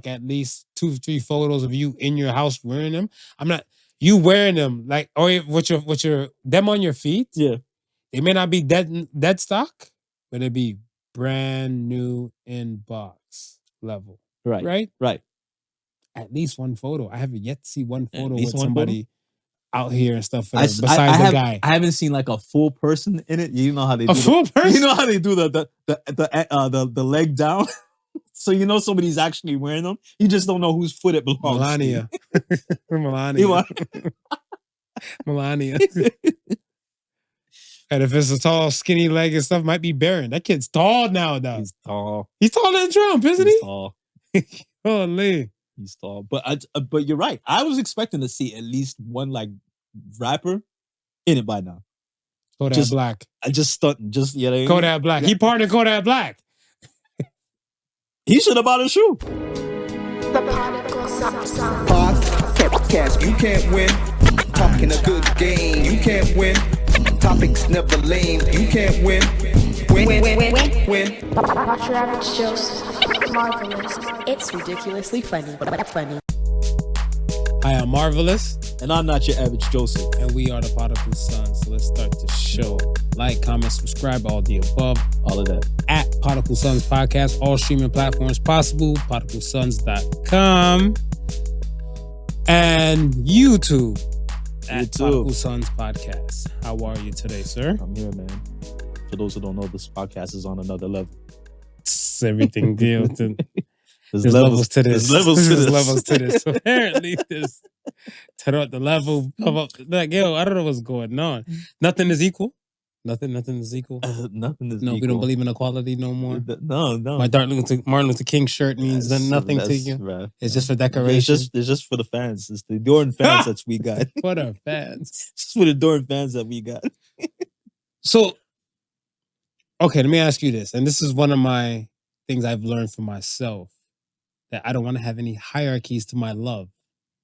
like at least 2-3 photos of you in your house wearing them. I'm not you wearing them like or with your them on your feet. Yeah. They may not be dead stock, but it'd be brand new in box level. Right. At least one photo. I haven't yet to see one photo least with one somebody out here and stuff besides I the guy. I haven't seen like a full person in it. You know how they do full person? You know how they do the leg down? So you know somebody's actually wearing them. You just don't know whose foot it belongs Melania. to. Melania. And if it's a tall, skinny leg and stuff, might be barren. That kid's tall now, though. He's tall. He's taller than Trump, isn't He's he? tall. Holy. He's tall. But you're right. I was expecting to see at least one like rapper in it by now. Kodak Black. I just stunting. Just Kodak Black. He partnered Kodak Black. He should have bought a shoe. The podcast, you can't win. Talking a good game, you can't win. Topics never lame, you can't win. Win. Watch your average Joseph. Marvelous. It's ridiculously funny, but funny. I am Marvelous. And I'm not your average Joseph. And we are the Podical Sons. So let's start the show. Like, comment, subscribe, all the above. All of that. At Podical Sons Podcast, all streaming platforms possible. PodicalSons.com. And YouTube. At Podical Sons Podcast. How are you today, sir? I'm here, man. For those who don't know, this podcast is on another level. It's everything deal. There's levels to this. There's levels to this. So apparently, there's turn up the level. Come up. Like, yo, I don't know what's going on. Nothing is equal. Nothing is equal. Nothing is no, equal. We don't believe in equality no more. No. My Martin Luther King shirt means nothing to you. Right. It's just for decoration. It's just for the fans. It's the adoring fans that we got. For the fans. It's for the adoring fans that we got. So, okay, let me ask you this. And this is one of my things I've learned for myself. That I don't want to have any hierarchies to my love.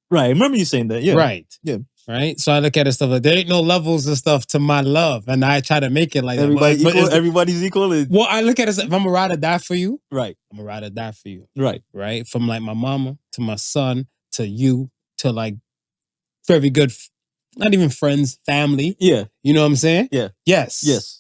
Right. I remember you saying that. Yeah. Right. Yeah. Right. So I look at it stuff like there ain't no levels and stuff to my love. And I try to make it like everybody that. Equal, everybody's equal. Well, I look at it as if I'm a ride or die for you. Right. I'm a ride or die for you. Right. Right. From like my mama to my son to you to like very good, not even friends, family. Yeah. You know what I'm saying? Yeah. Yes.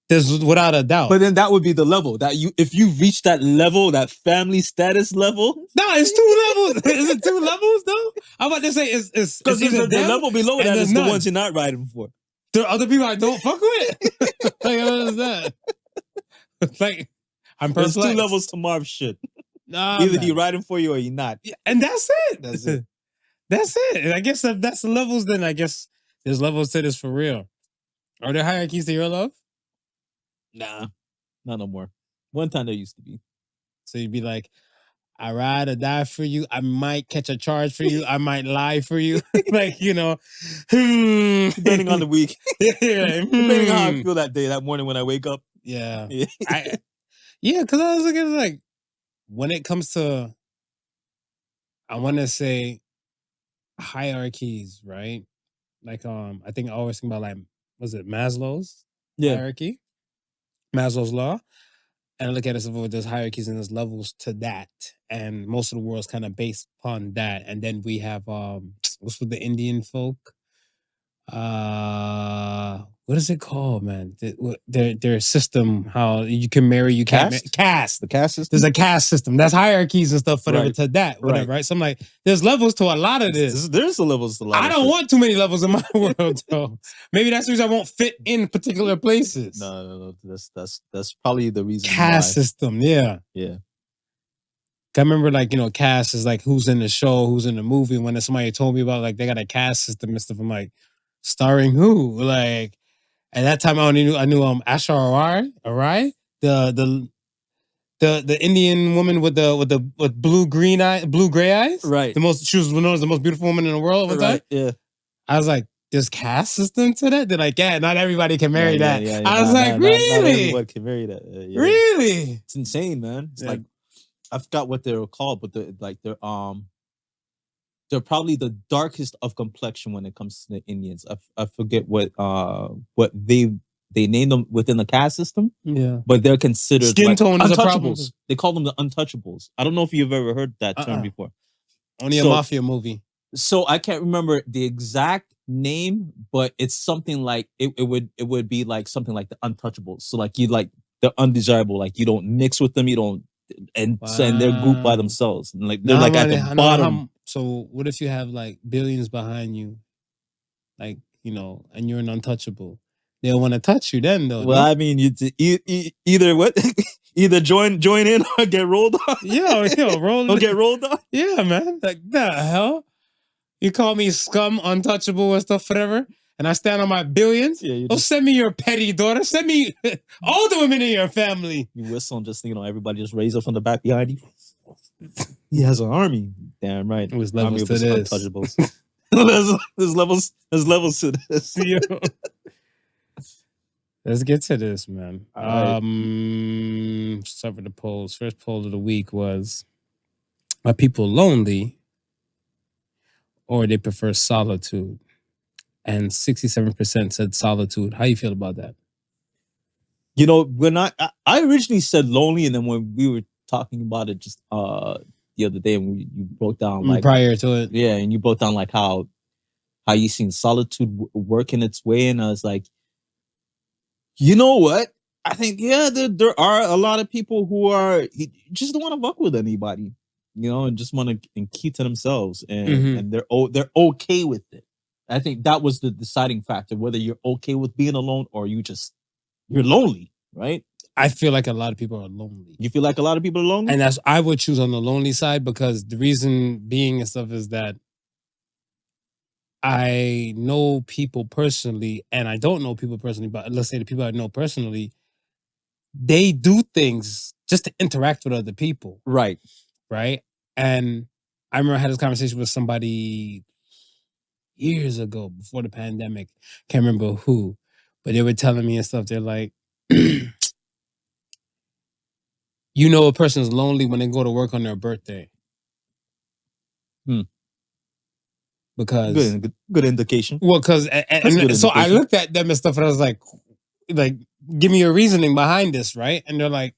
There's without a doubt. But then that would be the level that if you reach that level, that family status level. No, it's 2 levels. Is it 2 levels though? I'm about to say it's because the level below that is the ones you're not riding for. There are other people I don't fuck with. Like, what is that? Like, I'm perplexed. There's 2 levels to Marv shit. Nah, either he riding for you or he not. Yeah, and that's it. That's it. And I guess if that's the levels, then I guess there's levels to this for real. Are there hierarchies to your love? Nah, not no more. One time there used to be. So you'd be like, I ride or die for you. I might catch a charge for you. I might lie for you. Like, you know. Depending on the week. Depending on how I feel that morning when I wake up. Yeah. Because I was looking like, when it comes to, I want to say hierarchies, right? Like, I think I always think about like, was it Maslow's hierarchy? Maslow's law, and I look at it as if there's hierarchies and there's levels to that, and most of the world's kind of based upon that. And then we have what's with the Indian folk? What is it called, man? Their system, how you can marry, you can't caste. The caste system. There's a caste system. That's hierarchies and stuff, whatever to that, whatever, right? So I'm like, there's levels to a lot of this. There's the levels to a lot. I don't want too many levels in my world, though. Maybe that's the reason I won't fit in particular places. No. That's probably the reason. Caste system, yeah. I remember, like, you know, cast is like who's in the show, who's in the movie. When somebody told me about, like, they got a cast system and stuff, I'm like, starring who? Like, at that time, I knew Asha Arai, the Indian woman with blue gray eyes, right? She was known as the most beautiful woman in the world at the time. Yeah, I was like, there's caste system to that. They're like, yeah, not everybody can marry that. Yeah, I was like, really? Not everybody can marry that. Really? It's insane, man. It's like, I forgot what they were called, but they're probably the darkest of complexion when it comes to the Indians. I forget what they they name them within the caste system, Yeah. but they're considered Skin like tone is a problem. untouchables. They call them the untouchables. I don't know if you've ever heard that term before. Only a mafia movie. So I can't remember the exact name, but it's something like it would be like something like the untouchables. So like you like the undesirable, like you don't mix with them, you don't, and they're grouped by themselves. And like they're like at the bottom. So what if you have like billions behind you, like and you're an untouchable? They'll want to touch you then, though. Well, I mean, either what, either join in or get rolled on. Roll or get rolled on. Yeah, man. Like the hell. You call me scum, untouchable, and stuff, whatever, and I stand on my billions? Yeah, send me your petty daughter. Send me all the women in your family. You whistle and just, everybody just raise up from the back behind you. He has an army. Damn right. It was levels to this. Untouchables. there's levels to this. Let's get to this, man. Right. Start with the polls. First poll of the week was, are people lonely or they prefer solitude? And 67% said solitude. How you feel about that? We're not. I originally said lonely, and then when we were talking about it just the other day, and you broke down like prior to it, and you broke down like how you seen solitude working its way, and I was like, you know what? I think there are a lot of people who just don't want to fuck with anybody. And just want to keep to themselves, and they're okay with it. I think that was the deciding factor, whether you're okay with being alone or you're lonely, right? I feel like a lot of people are lonely. You feel like a lot of people are lonely? And I would choose on the lonely side, because the reason being and stuff is that I know people personally, and I don't know people personally, but let's say the people I know personally, they do things just to interact with other people. Right. Right? And I remember I had this conversation with somebody years ago, before the pandemic. Can't remember who, but they were telling me and stuff. They're like, a person's lonely when they go to work on their birthday. Because good indication. Well, because so I looked at them and stuff, and I was like, give me your reasoning behind this, right? And they're like,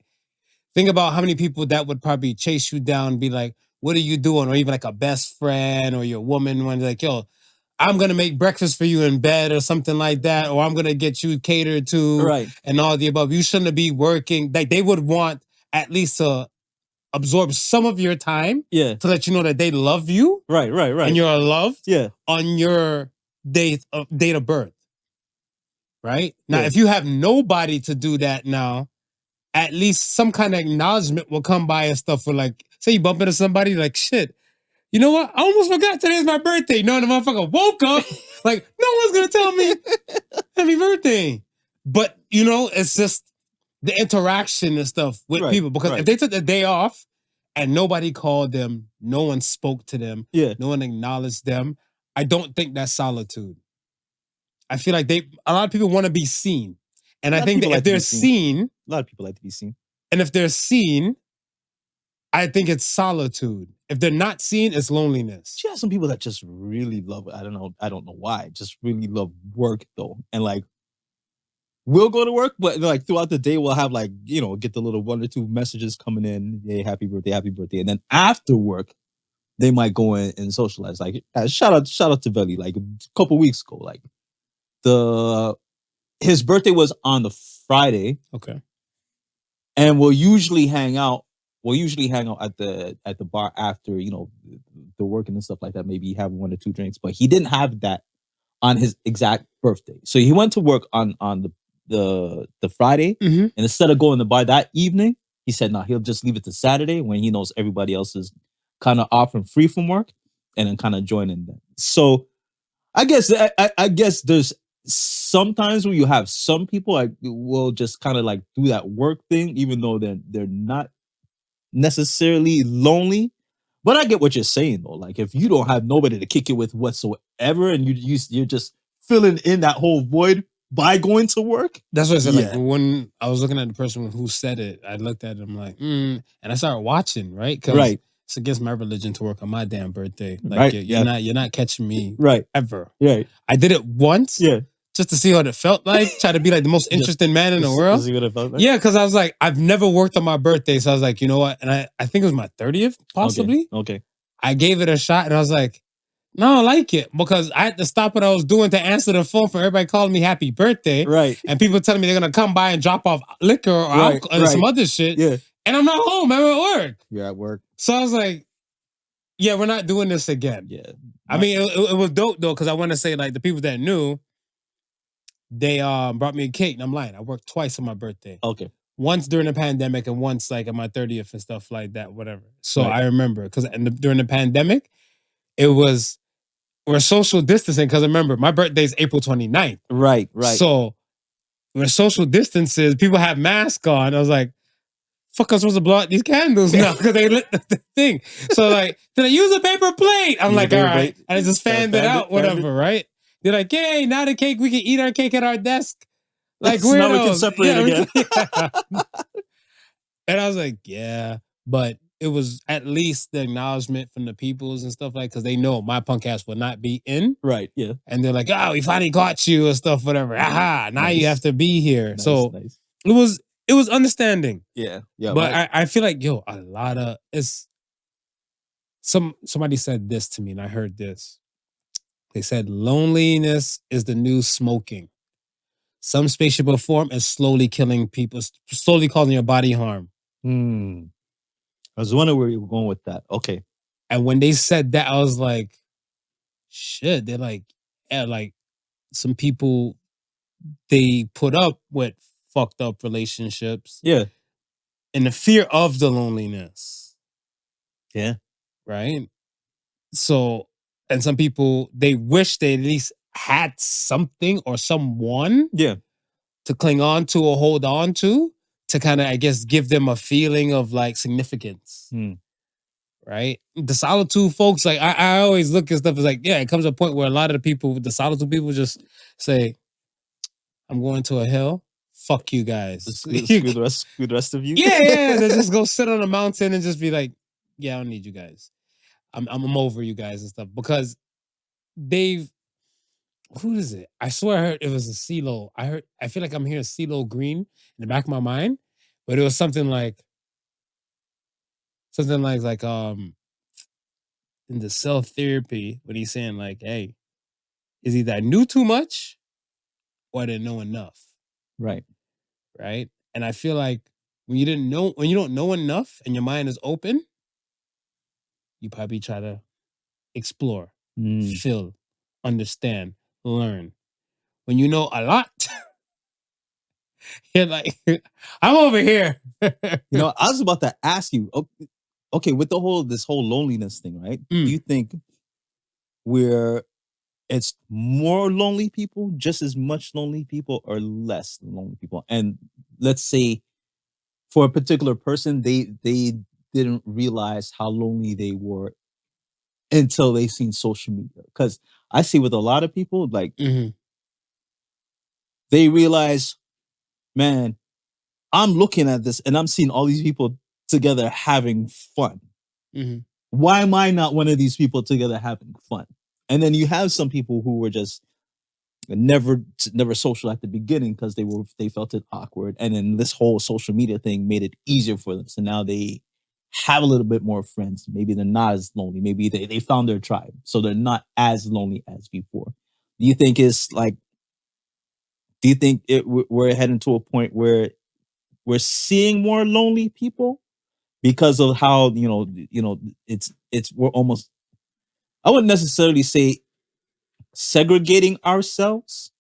think about how many people that would probably chase you down and be like, what are you doing? Or even like a best friend or your woman, when they're like, yo, I'm going to make breakfast for you in bed or something like that, or I'm going to get you catered to, right, and all the above. You shouldn't be working. Like, they would want at least to absorb some of your time, to let you know that they love you, right, and you're loved, on your date of birth, right? Now, if you have nobody to do that now, at least some kind of acknowledgement will come by and stuff. For like, say you bump into somebody, like, shit, you know what? I almost forgot today's my birthday. No, the motherfucker woke up like, no one's gonna tell me happy birthday. But it's just the interaction and stuff with people. Because if they took the day off and nobody called them, no one spoke to them, no one acknowledged them, I don't think that's solitude. I feel like a lot of people want to be seen. And I think that if they're seen, a lot of people like to be seen. And if they're seen, I think it's solitude. If they're not seen, it's loneliness. You have some people that just really love, I don't know why, just really love work though. And like, we'll go to work, but like throughout the day, we'll have like, get the little 1 or 2 messages coming in. Hey, happy birthday, happy birthday. And then after work, they might go in and socialize. Like, shout out to Veli, like a couple weeks ago, like his birthday was on the Friday. Okay. And we'll usually hang out at the bar after, the working and stuff like that. Maybe have 1 or 2 drinks, but he didn't have that on his exact birthday. So he went to work on the Friday, and instead of going to the bar that evening, he said, no, he'll just leave it to Saturday when he knows everybody else is kind of off and free from work, and then kind of join in then. So I guess there's sometimes where you have some people like will just kind of like do that work thing, even though they're not necessarily lonely. But I get what you're saying though. Like, if you don't have nobody to kick it with whatsoever, and you're just filling in that whole void by going to work. That's what I said. Like, when I was looking at the person who said it, I looked at him like, and I started watching, right? Because it's against my religion to work on my damn birthday. Like, you're not catching me, right? Ever. Right. I did it once, just to see what it felt like. Try to be like the most interesting man in the world. See what it felt like? Yeah, because I was like, I've never worked on my birthday. So I was like, you know what? And I think it was my 30th, possibly. Okay. I gave it a shot and I was like, no, I like it. Because I had to stop what I was doing to answer the phone for everybody calling me happy birthday. Right. And people telling me they're going to come by and drop off liquor or alcohol and some other shit. Yeah. And I'm not home. I'm at work. You're at work. So I was like, yeah, we're not doing this again. Yeah. I mean, it was dope though, because I want to say like the people that knew, they brought me a cake. And I'm lying. I worked twice on my birthday. Okay. Once during the pandemic and once like at my 30th and stuff like that, whatever. So I remember because during the pandemic, we're social distancing because remember, my birthday is April 29th. Right. So we're social distances. People have masks on. I was like, fuck, I'm supposed to blow out these candles now because they lit the thing. So like, did I use a paper plate? I'm like, all right. And I just fanned it out, whatever, right? They're like, yay, now the cake, we can eat our cake at our desk. Like, so now we can separate again. And I was like, yeah. But it was at least the acknowledgement from the peoples and stuff like, because they know my punk ass will not be in. Right, yeah. And they're like, oh, we finally caught you and stuff, whatever. Aha, now you have to be here. So it was understanding. Yeah. But I feel like, yo, a lot of somebody said this to me and I heard this. They said loneliness is the new smoking. Some spatial form is slowly killing people, slowly causing your body harm. I was wondering where you were going with that. Okay. And when they said that, I was like, shit. They're like, yeah, like some people, they put up with fucked up relationships. Yeah. In the fear of the loneliness. Yeah. Right? So, and some people, they wish they at least had something or someone to cling on to or hold on to kind of, I guess, give them a feeling of like significance. Right? The solitude folks, like I always look at stuff as like, yeah, it comes to a point where a lot of the people, the solitude people just say, I'm going to a hill. Fuck you guys. Screw the rest of you. Yeah. They just go sit on a mountain and just be like, yeah, I don't need you guys. I'm over you guys and stuff. Because who is it? I swear I heard it was a CeeLo. I feel like I'm hearing CeeLo Green in the back of my mind. But it was something like in the self-therapy, when he's saying like, hey, is either I knew too much or I didn't know enough. Right. And I feel like when you don't know enough and your mind is open, you probably try to explore, feel, understand, learn. When you know a lot, you're like, I'm over here. I was about to ask you, okay, with this whole loneliness thing, right? Do you think it's more lonely people, just as much lonely people, or less lonely people? And let's say for a particular person, they didn't realize how lonely they were until they seen social media. Because I see with a lot of people, like they realize, man, I'm looking at this and I'm seeing all these people together having fun. Why am I not one of these people together having fun? And then you have some people who were just never social at the beginning because they felt it awkward. And then this whole social media thing made it easier for them. So now they have a little bit more friends. Maybe they're not as lonely. Maybe they found their tribe. So they're not as lonely as before. Do you think we're heading to a point where we're seeing more lonely people because of how, we're almost, I wouldn't necessarily say segregating ourselves,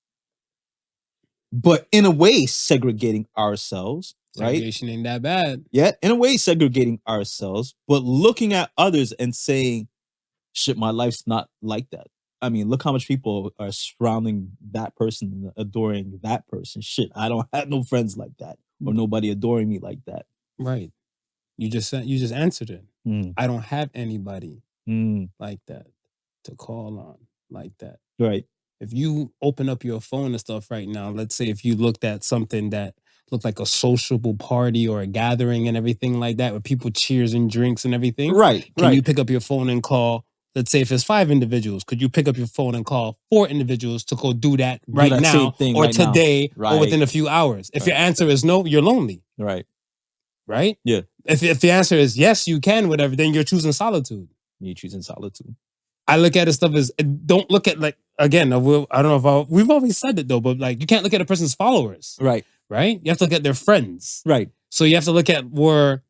but in a way segregating ourselves, right? Segregation ain't that bad. Yeah, in a way segregating ourselves, but looking at others and saying, shit, my life's not like that. I mean, look how much people are surrounding that person and adoring that person. Shit, I don't have no friends like that or nobody adoring me like that. Right. You just answered it. I don't have anybody like that to call on like that. Right. If you open up your phone and stuff right now, let's say if you looked at something that looked like a sociable party or a gathering and everything like that with people cheers and drinks and everything. Right. Can you pick up your phone and call let's say if it's 5 individuals, could you pick up your phone and call 4 individuals to go do that right that now same thing or right now. today or Right. within a few hours? If your answer is no, you're lonely, Right. right? Yeah. If the answer is yes, you can, whatever, then you're choosing solitude. You're choosing solitude. I look at it stuff as, don't look at, like, again, I don't know if we've always said it though, but like, you can't look at a person's followers, Right. right? You have to look at their friends. Right. So you have to look at where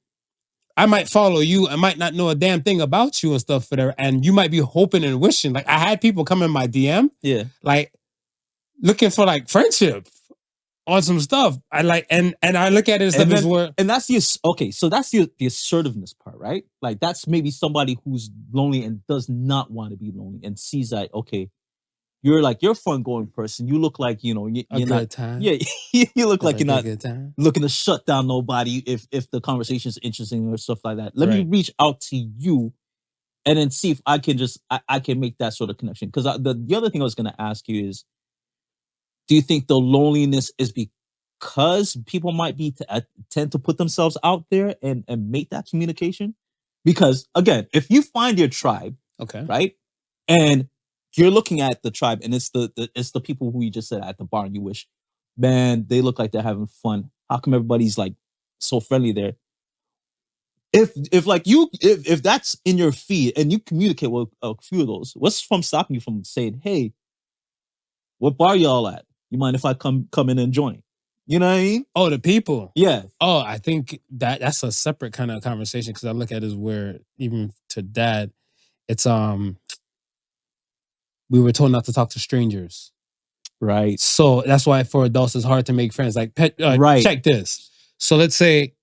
I might follow you, I might not know a damn thing about you and stuff, whatever, and you might be hoping and wishing. Like, I had people come in my DM, Yeah. like, looking for like friendship on some stuff. I like, and I look at it as And stuff as then- where, And that's so that's the assertiveness part, right? Like that's maybe somebody who's lonely and does not want to be lonely and sees that, okay, you're a fun going person. You look like, you're a not, good time. yeah, you look like a you're not good time. looking to shut down nobody if the conversation is interesting or stuff like that. Let me Right. reach out to you and then see if I can I can make that sort of connection. Because the other thing I was going to ask you is, do you think the loneliness is because people might be tend to put themselves out there and make that communication? Because again, if you find your tribe, Okay. right, and you're looking at the tribe, and it's the people who you just said at the bar, and you wish, man, they look like they're having fun. How come everybody's like so friendly there? If like if that's in your feed and you communicate with a few of those, what's from stopping you from saying, hey, what bar y'all at? You mind if I come in and join? You know what I mean? Oh, the people. Yeah. Oh, I think that's a separate kind of conversation, because I look at it as where, even to dad, it's we were told not to talk to strangers. Right. So that's why for adults it's hard to make friends. Like, Right. check this. So let's say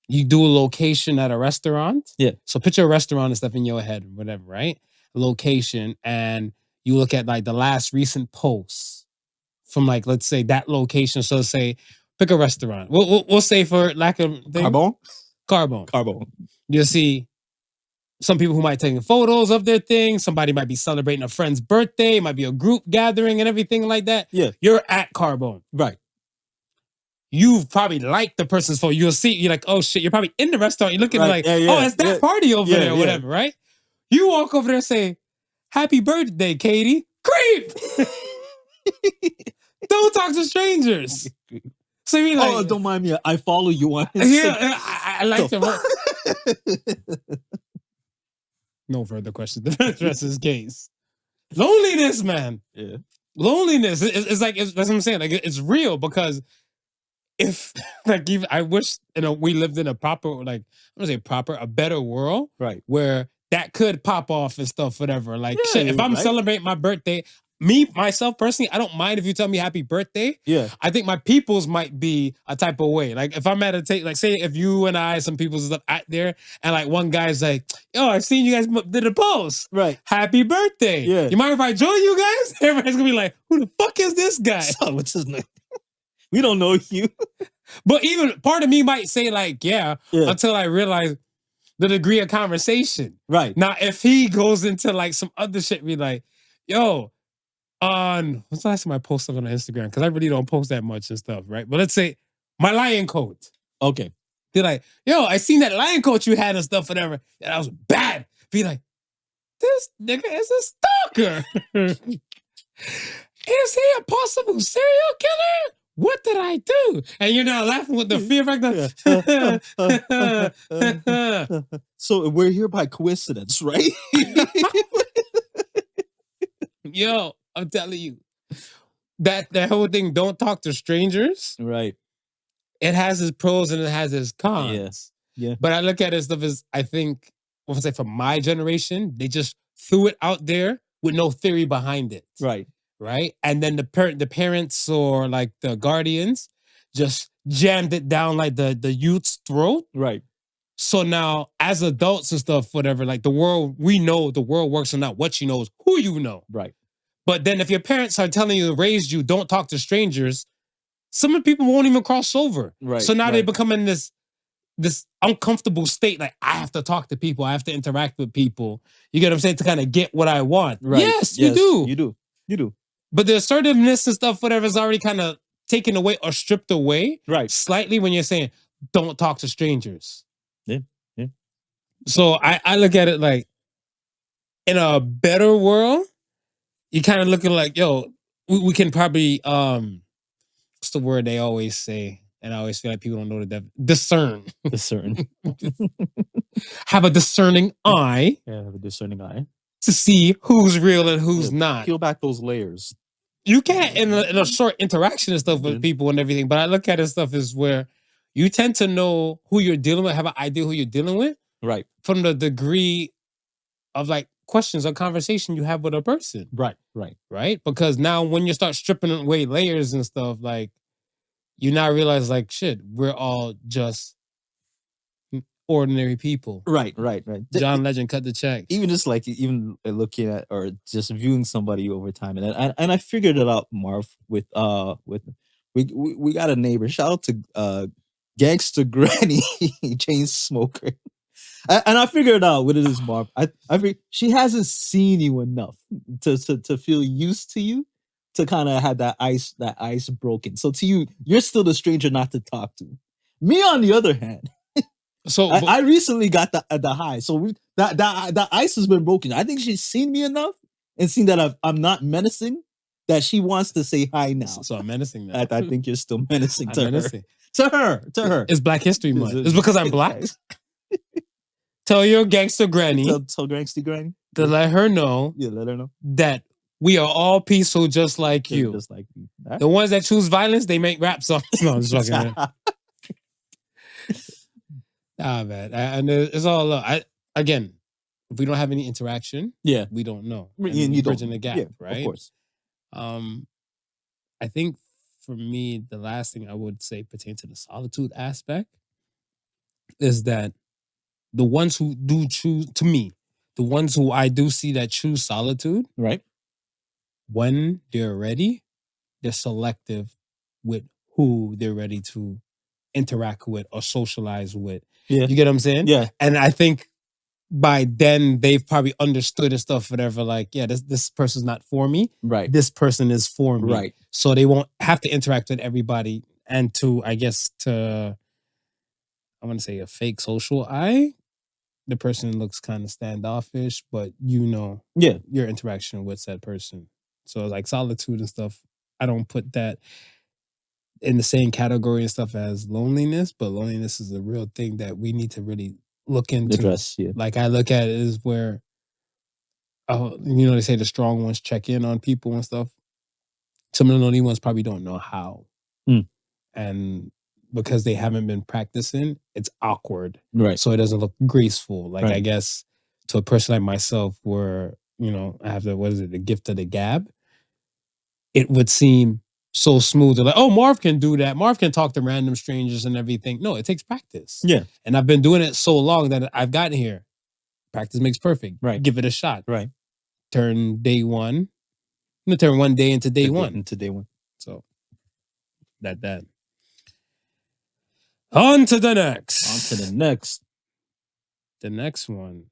you do a location at a restaurant. Yeah. So picture a restaurant and stuff in your head, whatever, right? A location, and you look at like the last recent posts from, like, let's say that location. So say, pick a restaurant. We'll say, for lack of thing, Carbone. You'll see some people who might take photos of their thing. Somebody might be celebrating a friend's birthday. It might be a group gathering and everything like that. Yeah. You're at Carbone. Right. You probably like the person's photo. You'll see, you're like, oh shit, you're probably in the restaurant. You're looking Right. like, Yeah, yeah, oh, it's that yeah. party over Yeah, there or yeah. whatever, right? You walk over there and say, happy birthday, Katie. Creep! Don't talk to strangers. So you're like, Oh, don't mind me. I follow you on yeah, Instagram. I like to. No further questions. The address his case. Loneliness, man. Yeah. Loneliness. It's like, that's what I'm saying. Like, it's real, because if, like, even I wish, we lived in a proper, like, I'm gonna say proper, a better world, Right. where that could pop off and stuff, whatever. Like, Yeah, shit, if I'm right. celebrating my birthday, myself personally, I don't mind if you tell me happy birthday. Yeah. I think my peoples might be a type of way. Like, if I'm at a like, say if you and I, some people's stuff out there, and like one guy's like, yo, I seen you guys did a post. Right. Happy birthday. Yeah. You mind if I join you guys? Everybody's gonna be like, who the fuck is this guy? So, what's his name? We don't know you. But even part of me might say, like, yeah, until I realize the degree of conversation. Right. Now, if he goes into like some other shit, be like, yo, what's the last time I posted on Instagram? Because I really don't post that much and stuff, right? But let's say my lion coat. Okay. They're like, yo, I seen that lion coat you had and stuff, whatever. That was bad. Be like, this nigga is a stalker. Is he a possible serial killer? What did I do? And you're not laughing with the fear factor. So we're here by coincidence, right? Yo, I'm telling you, that whole thing, don't talk to strangers. Right. It has its pros and it has its cons. Yes. Yeah. But I look at it stuff as, I think, what was I, from my generation, they just threw it out there with no theory behind it. Right. Right. And then the parents or like the guardians just jammed it down like the youth's throat. Right. So now, as adults and stuff, whatever, like the world, we know the world works on not what you know, is who you know. Right. But then if your parents are telling you, raised you, don't talk to strangers, some of the people won't even cross over. Right. So now they right. become in this uncomfortable state. Like, I have to talk to people. I have to interact with people. You get what I'm saying? To kind of get what I want. Right. Yes, you do. You do. You do. But the assertiveness and stuff, whatever, is already kind of taken away or stripped away. Right. Slightly when you're saying, don't talk to strangers. Yeah. Yeah. So I look at it like, in a better world, you kind of looking like, yo, we can probably what's the word they always say? And I always feel like people don't know the discern. Discern. Have a discerning eye. Yeah, have a discerning eye. To see who's real and who's not. Peel back those layers. You can't in a short interaction and stuff with people and everything, but I look at it stuff as where you tend to know who you're dealing with, have an idea who you're dealing with. Right. From the degree of like questions or conversation you have with a person. Right. Right? Because now when you start stripping away layers and stuff, like you now realize like, shit, we're all just ordinary people. Right. John Legend cut the check. Even just like looking at or just viewing somebody over time, and I figured it out, Marv. With we got a neighbor. Shout out to Gangster Granny, chain smoker. And I figured out what it is, Marv. I she hasn't seen you enough to feel used to you, to kind of have that ice broken. So to you, you're still the stranger not to talk to. Me, on the other hand. So I recently got the high, so that ice has been broken. I think she's seen me enough and seen that I'm not menacing, that she wants to say hi now. So I'm menacing now. I think you're still menacing to menacing. her. To her. It's Black History Month. It's because I'm black. Tell your gangster granny. Tell gangster granny to let her know. Yeah, let her know that we are all peaceful, just like you. Just like you. Right? The ones that choose violence, they make rap songs. No, I'm just fucking. Man, and it's all again. If we don't have any interaction, we don't know. And you bridging the gap, right? Of course. I think for me, the last thing I would say pertain to the solitude aspect is that the ones who do choose, to me, the ones who I do see that choose solitude, right? When they're ready, they're selective with who they're ready to interact with or socialize with. Yeah. You get what I'm saying? Yeah. And I think by then they've probably understood and stuff, whatever, like, yeah, this person's not for me. Right. This person is for me. Right. So they won't have to interact with everybody. And to, I guess, I want to say a fake social eye, the person looks kind of standoffish, but your interaction with that person. So like solitude and stuff, I don't put that in the same category and stuff as loneliness, but loneliness is a real thing that we need to really look into. Address, yeah. Like I look at it as where, they say the strong ones check in on people and stuff. Some of the lonely ones probably don't know how. And because they haven't been practicing, it's awkward. Right. So it doesn't look graceful. Like right. I guess to a person like myself where, I have the gift of the gab, it would seem so smooth. They're like, oh, Marv can do that. Marv can talk to random strangers and everything. No, it takes practice. Yeah. And I've been doing it so long that I've gotten here. Practice makes perfect. Right. Give it a shot. Right. Turn day one. Turn one day into day one. Into day one. So that. On to the next. The next one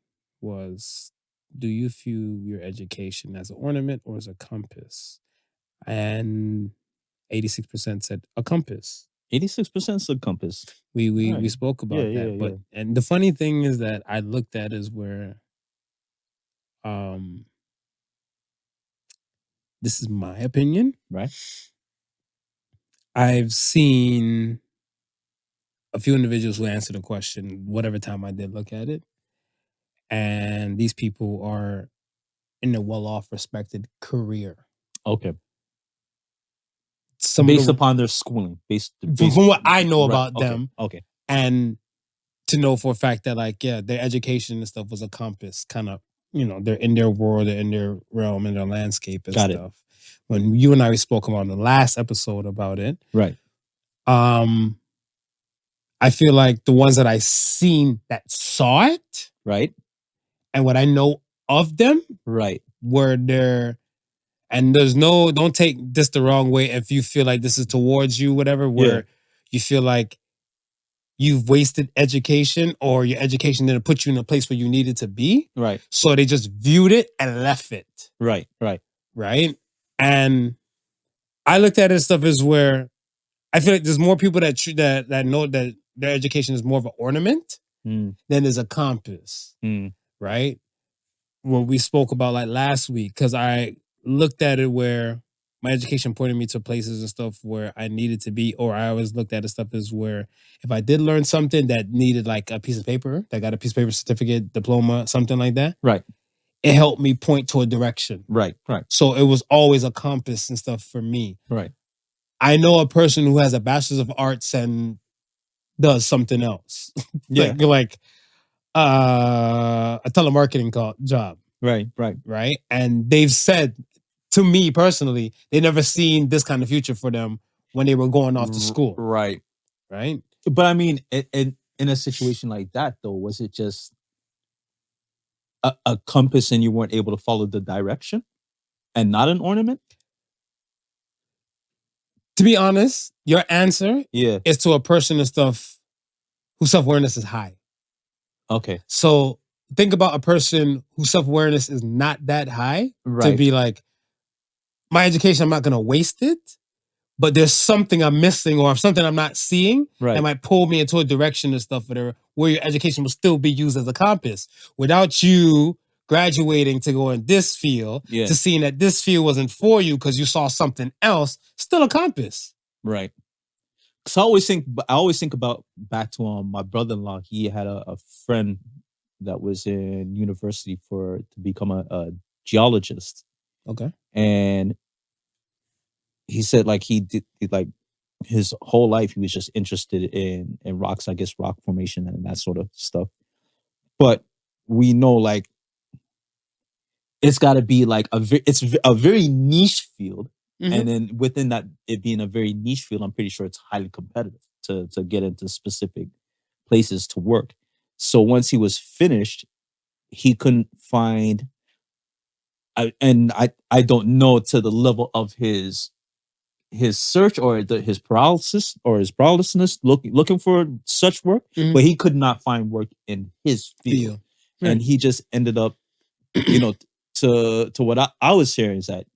was, do you view your education as an ornament or as a compass? And 86% said a compass. 86% is a compass. We spoke about that. But and the funny thing is that I looked at is where this is my opinion. Right. I've seen a few individuals who answered the question, whatever time I did look at it. And these people are in a well-off, respected career. Okay. Based upon their schooling. Based from what I know about them. Okay. And to know for a fact that, like, yeah, their education and stuff was a compass. Kind of, they're in their world, they're in their realm, in their landscape and stuff. When you and I spoke about the last episode about it. Right. I feel like the ones that I seen that saw it. Right. And what I know of them. Right. Were there. And don't take this the wrong way if you feel like this is towards you, whatever, where you feel like you've wasted education or your education didn't put you in a place where you needed to be. Right. So they just viewed it and left it. Right. And I looked at it stuff as where I feel like there's more people that know that their education is more of an ornament than is a compass. Right? what we spoke about like last week, because I looked at it where my education pointed me to places and stuff where I needed to be, or I always looked at it stuff as where if I did learn something that needed like a piece of paper, that got a piece of paper, certificate, diploma, something like that, Right. it helped me point to a direction. Right. So it was always a compass and stuff for me. Right. I know a person who has a bachelor's of arts and does something else. Yeah. like a telemarketing job. Right. And they've said to me personally, they never seen this kind of future for them when they were going off to school. Right. But I mean, in a situation like that, though, was it just a compass and you weren't able to follow the direction and not an ornament? To be honest, your answer is to a person and stuff whose self-awareness is high. Okay. So think about a person whose self-awareness is not that high to be like, my education, I'm not going to waste it, but there's something I'm missing or something I'm not seeing that might pull me into a direction and stuff where your education will still be used as a compass. Without you graduating to go in this field, to seeing that this field wasn't for you because you saw something else, still a compass. Right. So I always think about back to my brother-in-law. He had a friend that was in university to become a geologist. Okay. And he said like he did like his whole life he was just interested in rocks, I guess rock formation and that sort of stuff. But we know like it's got to be like it's a very niche field. Mm-hmm. And then within that, it being a very niche field, I'm pretty sure it's highly competitive to get into specific places to work. So once he was finished, he couldn't find, and I don't know to the level of his search or his paralysis looking for such work, but he could not find work in his field. Right. And he just ended up, to what I was hearing is that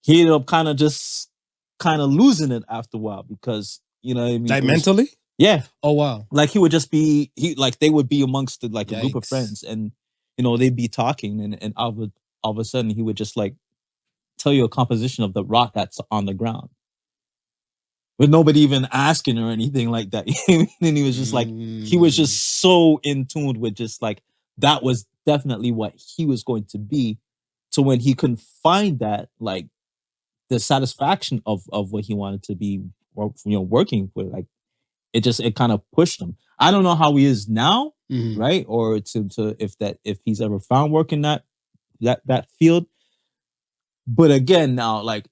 he ended up kind of losing it after a while because, you know what I mean? Like mentally? Yeah. Oh, wow. Like he would just be, they would be amongst a group of friends and, they'd be talking and all of a sudden he would just like tell you a composition of the rock that's on the ground with nobody even asking or anything like that. And he was just like, he was just so in tune with just like, that was definitely what he was going to be. So when he couldn't find that, like, the satisfaction of what he wanted to be, working with, like it kind of pushed him. I don't know how he is now, right? Or if he's ever found work in that field. But again, now like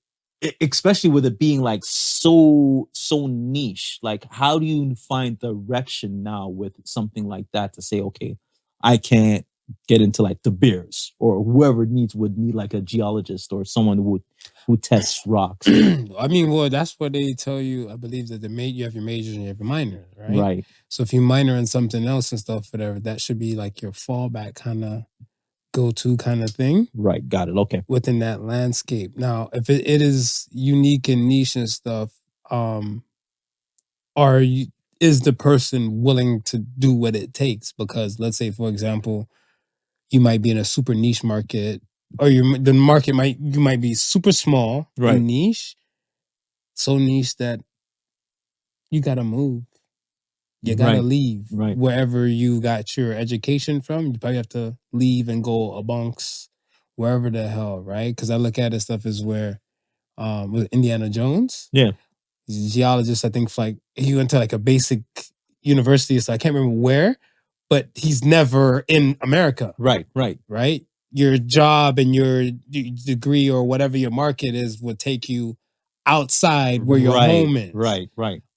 especially with it being like so niche, like how do you find direction now with something like that to say, okay, I can't get into like the Bears or whoever would need like a geologist or someone who tests rocks. I mean, well, that's what they tell you. I believe that you have your majors and you have your minor, right? Right. So if you minor in something else and stuff, whatever, that should be like your fallback kind of go-to kind of thing. Right. Got it. Okay. Within that landscape. Now, if it is unique and niche and stuff, is the person willing to do what it takes? Because let's say, for example, you might be in a super niche market, or you might be super small and niche, so niche that you gotta move. You gotta leave wherever you got your education from. You probably have to leave and go amongst wherever the hell, right? Because I look at it stuff as where with Indiana Jones, he's a geologist. I think he went to like a basic university, so I can't remember where. But he's never in America. Right. Your job and your degree or whatever your market is would take you outside where your home is. Right.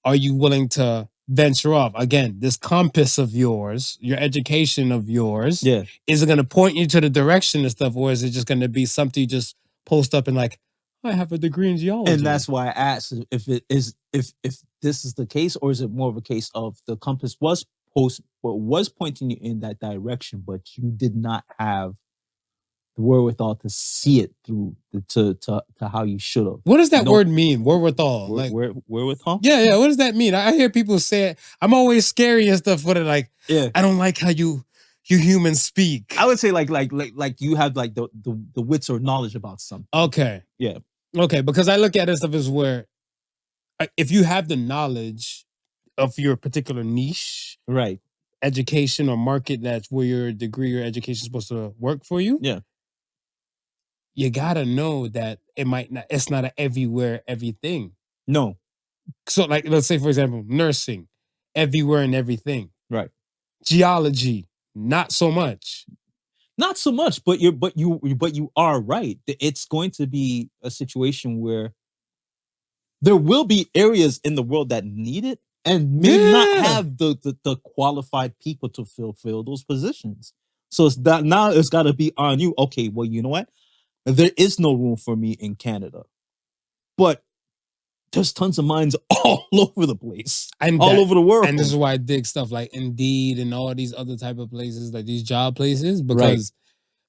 Are you willing to venture off? Again, this compass of yours, your education of yours, is it going to point you to the direction and stuff, or is it just going to be something you just post up and like, I have a degree in geology? And that's why I asked if this is the case, or is it more of a case of the compass was pointing you in that direction, but you did not have the wherewithal to see it through to how you should have. What does that word mean? Wherewithal? Wherewithal? Yeah. What does that mean? I hear people say it. I'm always scary and stuff with it. Like, I don't like how you you humans speak. I would say like you have like the wits or knowledge about something. Okay. Yeah. Okay, because I look at it stuff as where if you have the knowledge of your particular niche, Right. education or market that's where your degree or education is supposed to work for you. Yeah. You gotta know that it's not a everywhere, everything. No. So like, let's say for example, nursing, everywhere and everything. Right. Geology, not so much. Not so much, but you are right. It's going to be a situation where there will be areas in the world that need it and may not have the qualified people to fulfill those positions. So it's that now it's got to be on you. Okay, well, you know what? There is no room for me in Canada, but there's tons of mines all over the place, all over the world. And this is why I dig stuff like Indeed and all these other type of places, like these job places, because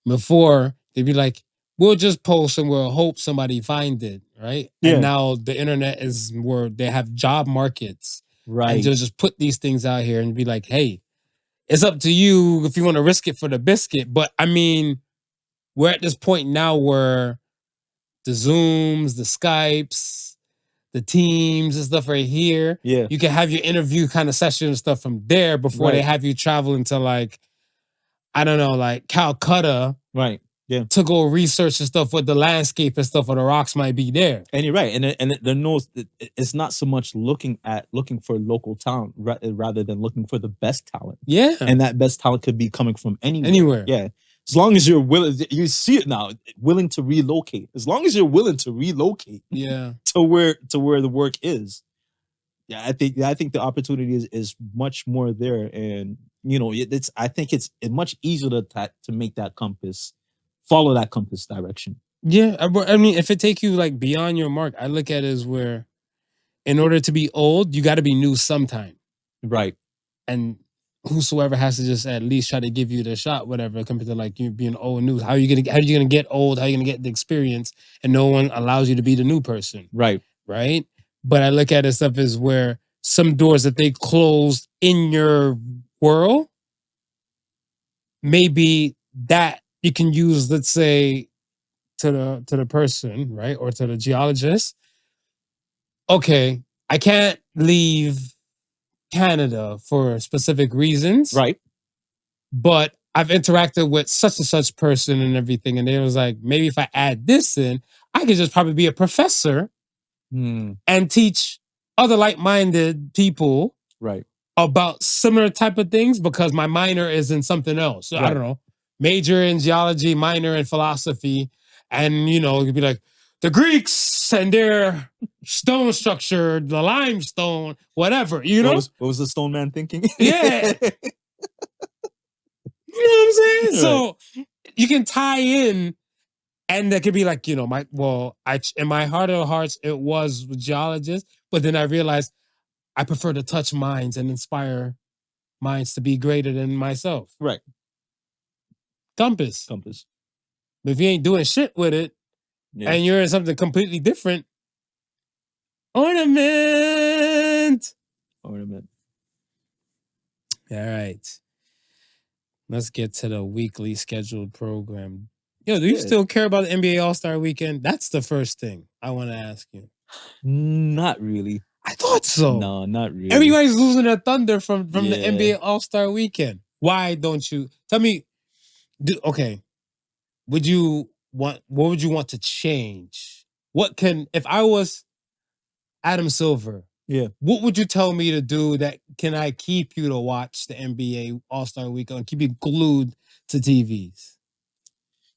before they'd be like, we'll just post and we'll hope somebody find it, right? Yeah. And now the internet is where they have job markets. Right. And they'll just put these things out here and be like, hey, it's up to you if you want to risk it for the biscuit. But I mean, we're at this point now where the Zooms, the Skypes, the Teams and stuff right here. Yeah. You can have your interview kind of session and stuff from there before they have you traveling to like, I don't know, like Calcutta. Right. Yeah. To go research and stuff with the landscape and stuff where the rocks might be there. And you're right. And there knows it's not so much looking for local talent rather than looking for the best talent. Yeah. And that best talent could be coming from anywhere. Anywhere. Yeah. As long as you're willing, you see it now, willing to relocate. As long as you're willing to relocate to where the work is. Yeah, I think the opportunity is much more there. And you know, I think it's much easier to make that compass, follow that compass direction. Yeah. I mean, if it take you like beyond your mark, I look at it as where in order to be old, you got to be new sometime. Right. And whosoever has to just at least try to give you the shot, whatever, compared to like you being old and new. How are you gonna get old? How are you gonna get the experience? And no one allows you to be the new person. Right. Right. But I look at it stuff as where some doors that they closed in your world, maybe that you can use, let's say, to the person, right? Or to the geologist. Okay, I can't leave Canada for specific reasons. Right. But I've interacted with such and such person and everything. And they was like, maybe if I add this in, I could just probably be a professor and teach other like-minded people about similar type of things because my minor is in something else. So I don't know, major in geology, minor in philosophy. And, you know, you'd be like, the Greeks and their stone structure, the limestone, whatever, you know? What was the stone man thinking? Yeah. You know what I'm saying? So you can tie in, and that could be like, you know, in my heart of hearts, it was geologist, but then I realized I prefer to touch minds and inspire minds to be greater than myself. Right. Compass. But if you ain't doing shit with it, and you're in something completely different, ornament. All right. Let's get to the weekly scheduled program. Yo, do you still care about the NBA All-Star Weekend? That's the first thing I want to ask you. Not really. I thought so. No, not really. Everybody's losing their thunder from the NBA All-Star Weekend. Why don't you tell me? Okay, what would you want to change? If I was Adam Silver? What would you tell me to do that can I keep you to watch the NBA All-Star Weekend and keep you glued to TVs?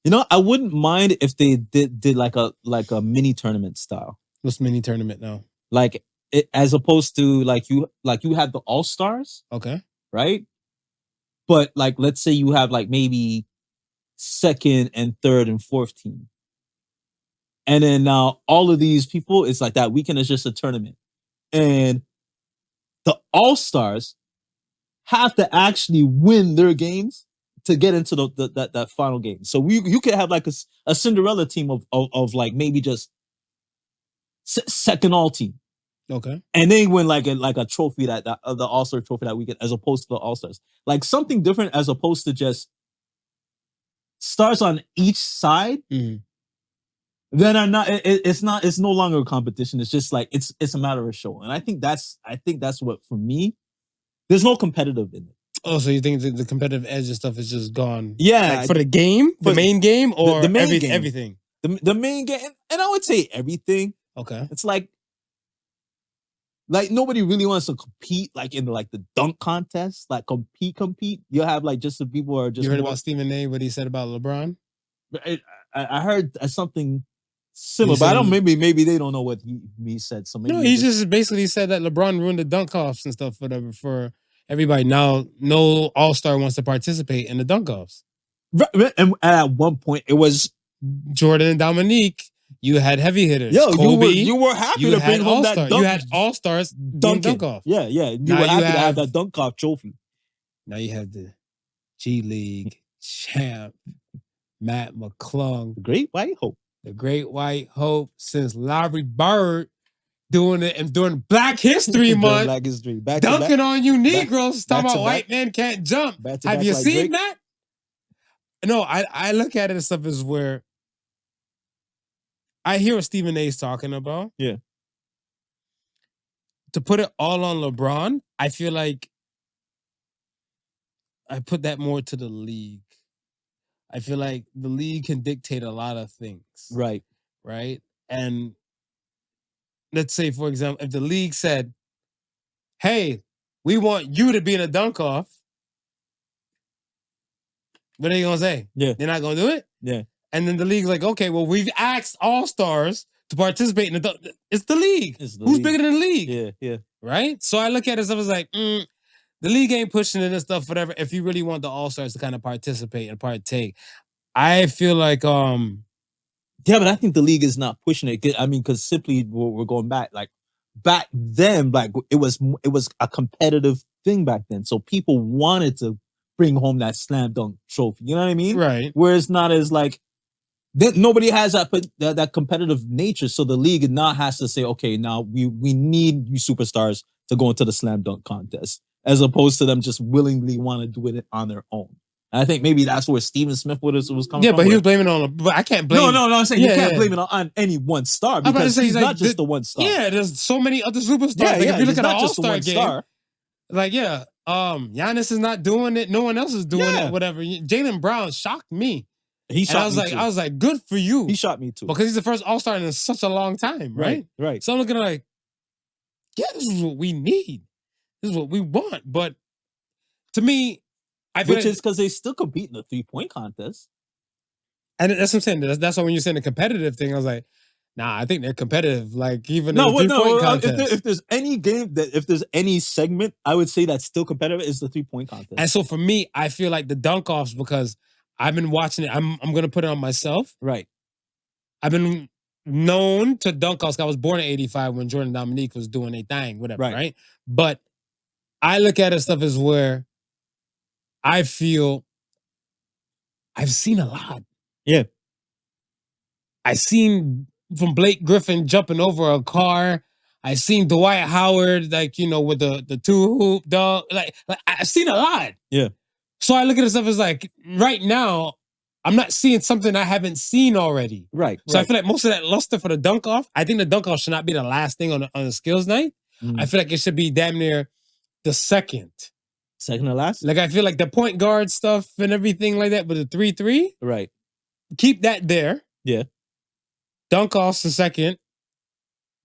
You know, I wouldn't mind if they did like a mini tournament style. What's mini tournament now? Like as opposed to like you have the All-Stars. Okay. Right? But like let's say you have like maybe second and third and fourth team. And then now all of these people, it's like that weekend is just a tournament. And the All-Stars have to actually win their games to get into that final game. So you could have like a Cinderella team of like maybe just second all team. Okay. And they win like a trophy that the All-Star trophy that weekend, as opposed to the All-Stars. Like something different as opposed to just stars on each side. Mhm. Then it's no longer a competition. It's just like it's a matter of show. And I think that's what, for me, there's no competitive in it. Oh, so you think the competitive edge and stuff is just gone? Yeah. Like for the game, the main game, or the main game. everything? The main game, and I would say everything. Okay. It's like nobody really wants to compete like in like the dunk contest, like compete. You have like just the people who are just. You heard about Stephen A. what he said about LeBron? I heard something similar, but I don't. Maybe they don't know what he said. So maybe he just basically said that LeBron ruined the dunk offs and stuff, whatever, for everybody. Now no All-Star wants to participate in the dunk offs. And at one point it was Jordan and Dominique. You had heavy hitters. Yo, Kobe, you were happy to bring home that dunk. You had All-Stars dunk off. Yeah. You were happy to have that dunk off trophy. Now you have the G League champ, Matt McClung. The Great White Hope. The Great White Hope since Larry Bird doing it and during Black History Month. Black History. Dunking on you Negroes. Talking about white men can't jump. Have you seen that? No, I look at it as stuff as where I hear what Stephen A. is talking about. Yeah. To put it all on LeBron, I feel like I put that more to the league. I feel like the league can dictate a lot of things. Right. Right? And let's say, for example, if the league said, hey, we want you to be in a dunk off, what are they going to say? Yeah. They're not going to do it? Yeah. And then the league's like, okay, well, we've asked All-Stars to participate in the dunk. It's the league. Who's bigger than the league? Yeah. Right? So I look at it as like, the league ain't pushing it and stuff, whatever. If you really want the All-Stars to kind of participate and partake, I feel like yeah, but I think the league is not pushing it. I mean, because simply we're going back then, like it was a competitive thing back then. So people wanted to bring home that slam dunk trophy. You know what I mean? Right. Where it's not as like nobody has that competitive nature. So the league now has to say, okay, now we need you superstars to go into the slam dunk contest, as opposed to them just willingly want to do it on their own. And I think maybe that's where Steven Smith was coming from. Yeah, but he was blaming it on. But I can't blame. No. I'm saying you can't blame it on any one star, because he's not just the one star. Yeah, there's so many other superstars. If you look at an All-Star game, star. Giannis is not doing it. No one else is doing it. Whatever. Jaylen Brown shocked me. I was like, good for you. He shot me too, because he's the first All-Star in such a long time, right? Right. So I'm looking like, yeah, this is what we need. This is what we want. But to me, I feel which is because they still compete in the 3-point contest. And that's what I'm saying. That's why when you're saying the competitive thing, I was like, nah, I think they're competitive. Like even in the 3-point contest. If there's any game if there's any segment, I would say that's still competitive, is the 3-point contest. And so for me, I feel like the dunk offs, because I've been watching it. I'm gonna put it on myself. Right. I've been known to dunk offs. I was born in '85 when Jordan and Dominique was doing their thing, whatever. Right. But I look at it stuff as where I feel I've seen a lot. Yeah. I seen from Blake Griffin jumping over a car. I seen Dwight Howard, with the 2-hoop dunk. Like I've seen a lot. Yeah. So I look at this stuff as like, right now, I'm not seeing something I haven't seen already. Right. So I feel like most of that luster for the dunk off, I think the dunk off should not be the last thing on the skills night. I feel like it should be damn near the second. Second to last? Like I feel like the point guard stuff and everything like that, but the 3-3. Right. Keep that there. Yeah. Dunk off's the second.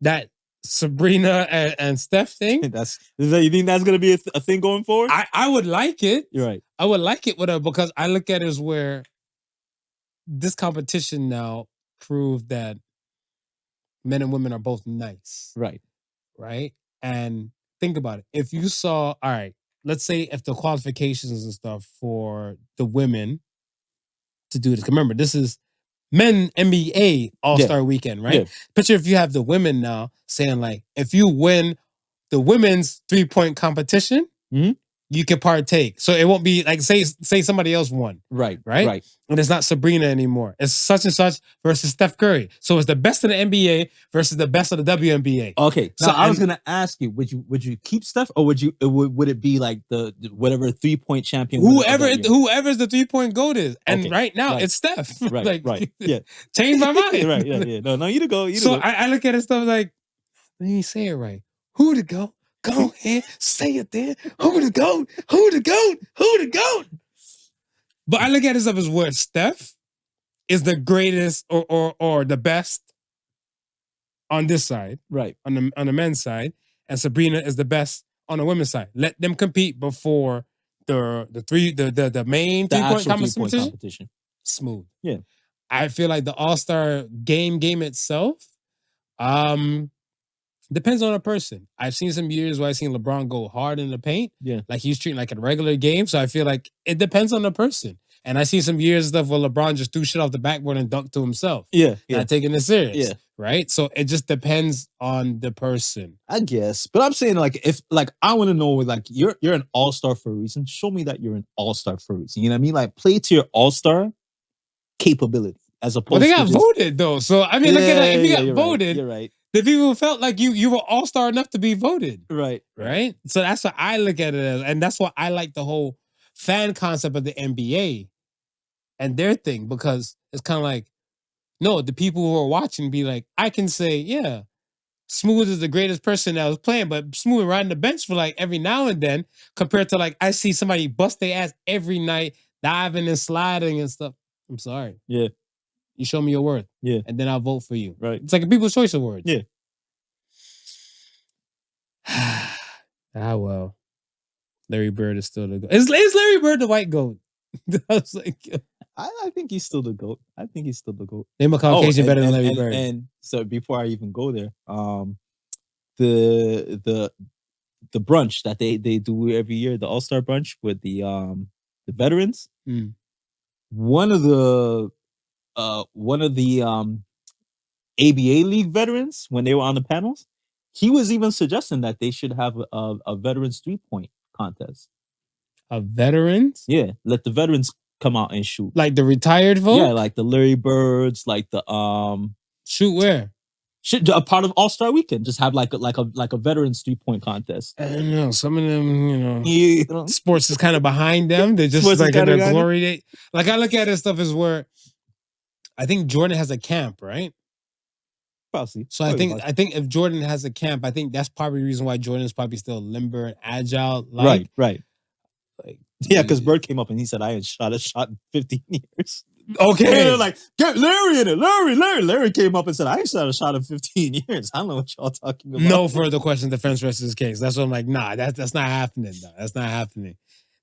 That Sabrina and Steph thing. You think that's gonna be a thing going forward? I would like it. You're right. I would like it, whatever, because I look at it as where this competition now proved that men and women are both nice. Right. Right? And think about it. If you saw, all right, let's say if the qualifications and stuff for the women to do this. Remember, this is men NBA All-Star Weekend, right? Yeah. Picture if you have the women now saying like, if you win the women's 3-point competition, you can partake. So it won't be like say somebody else won. Right. And it's not Sabrina anymore. It's such and such versus Steph Curry. So it's the best of the NBA versus the best of the WNBA. Okay. So I was gonna ask you, would you keep Steph, or would it be like the whatever 3-point champion? Whoever's the 3-point GOAT is. And right now it's Steph. Right. Yeah. Change my mind. Right. Yeah. No, you to go. I look at it stuff like, let me say it right. Who to go? Go ahead, say it then. Who the GOAT? Who the GOAT? Who the GOAT? But I look at this up as where Steph is the greatest or the best on this side, right? On the men's side, and Sabrina is the best on the women's side. Let them compete before the main 3-point competition. Smooth. Yeah, I feel like the All-Star game itself. Depends on a person. I've seen some years where I've seen LeBron go hard in the paint. Yeah. Like he's treating like a regular game. So I feel like it depends on the person. And I see some years stuff where LeBron just threw shit off the backboard and dunked to himself. Yeah. Not taking it serious. Yeah. Right? So it just depends on the person. I guess. But I'm saying like if like I want to know like you're an all-star for a reason. Show me that you're an all-star for a reason. You know what I mean? Like play to your all-star capability as opposed to they got voted though. So I mean look at that. If you got voted, right. You're right. The people felt like you were all-star enough to be voted. Right. So that's what I look at it as. And that's why I like the whole fan concept of the NBA and their thing, because it's kind of like, no, the people who are watching be like, I can say, yeah, Smooth is the greatest person that was playing, but Smooth riding the bench for like every now and then, compared to like, I see somebody bust their ass every night, diving and sliding and stuff. I'm sorry. Yeah. You show me your worth. Yeah. And then I'll vote for you. Right. It's like a People's Choice Award. Yeah. Well. Larry Bird is still the GOAT. Is Larry Bird the white GOAT? I was like, I think he's still the GOAT. Name a Caucasian better than Larry Bird. And so before I even go there, the brunch that they do every year, the All-Star brunch with the veterans. Mm. One of the ABA League veterans, when they were on the panels, he was even suggesting that they should have a veterans 3-point contest. A veterans? Yeah, let the veterans come out and shoot. Like the retired vote? Yeah, like the Larry Birds, like the shoot where? Should a part of All-Star Weekend just have like a veterans 3-point contest. I don't know. Some of them, sports is kind of behind them. They're just Sports like in their glory day. Like I look at this stuff as where I think Jordan has a camp, right? Possibly. So I think if Jordan has a camp, I think that's probably the reason why Jordan is probably still limber and agile. Right. Like, yeah, because Bird came up and he said, I ain't shot a shot in 15 years. Okay. And they're like, get Larry in it. Larry came up and said, I ain't shot a shot in 15 years. I don't know what y'all talking about. No further question, defense versus his case. That's what I'm like, nah, that's not happening. No. That's not happening.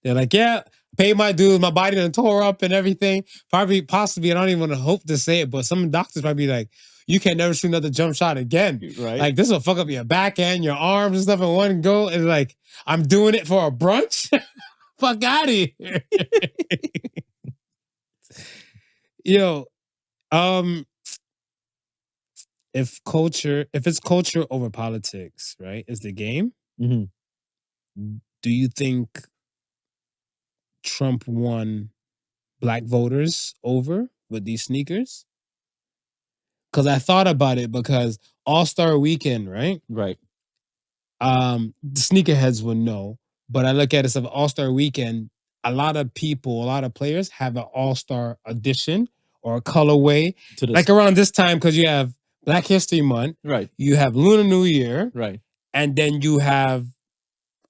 They're like, yeah, pay my dues. My body done tore up and everything. Possibly, I don't even want to hope to say it, but some doctors probably be like, you can't never shoot another jump shot again. Right. Like, this will fuck up your backhand, your arms and stuff in one go. And like, I'm doing it for a brunch? Fuck out of here. Yo, if it's culture over politics, right, is the game, mm-hmm. Do you think Trump won black voters over with these sneakers? Because I thought about it, because All-Star Weekend, right? Right. The sneakerheads would know, but I look at it as an All-Star Weekend. A lot of people, a lot of players have an All-Star edition or a colorway. Like around this time, because you have Black History Month. Right. You have Lunar New Year. Right. And then you have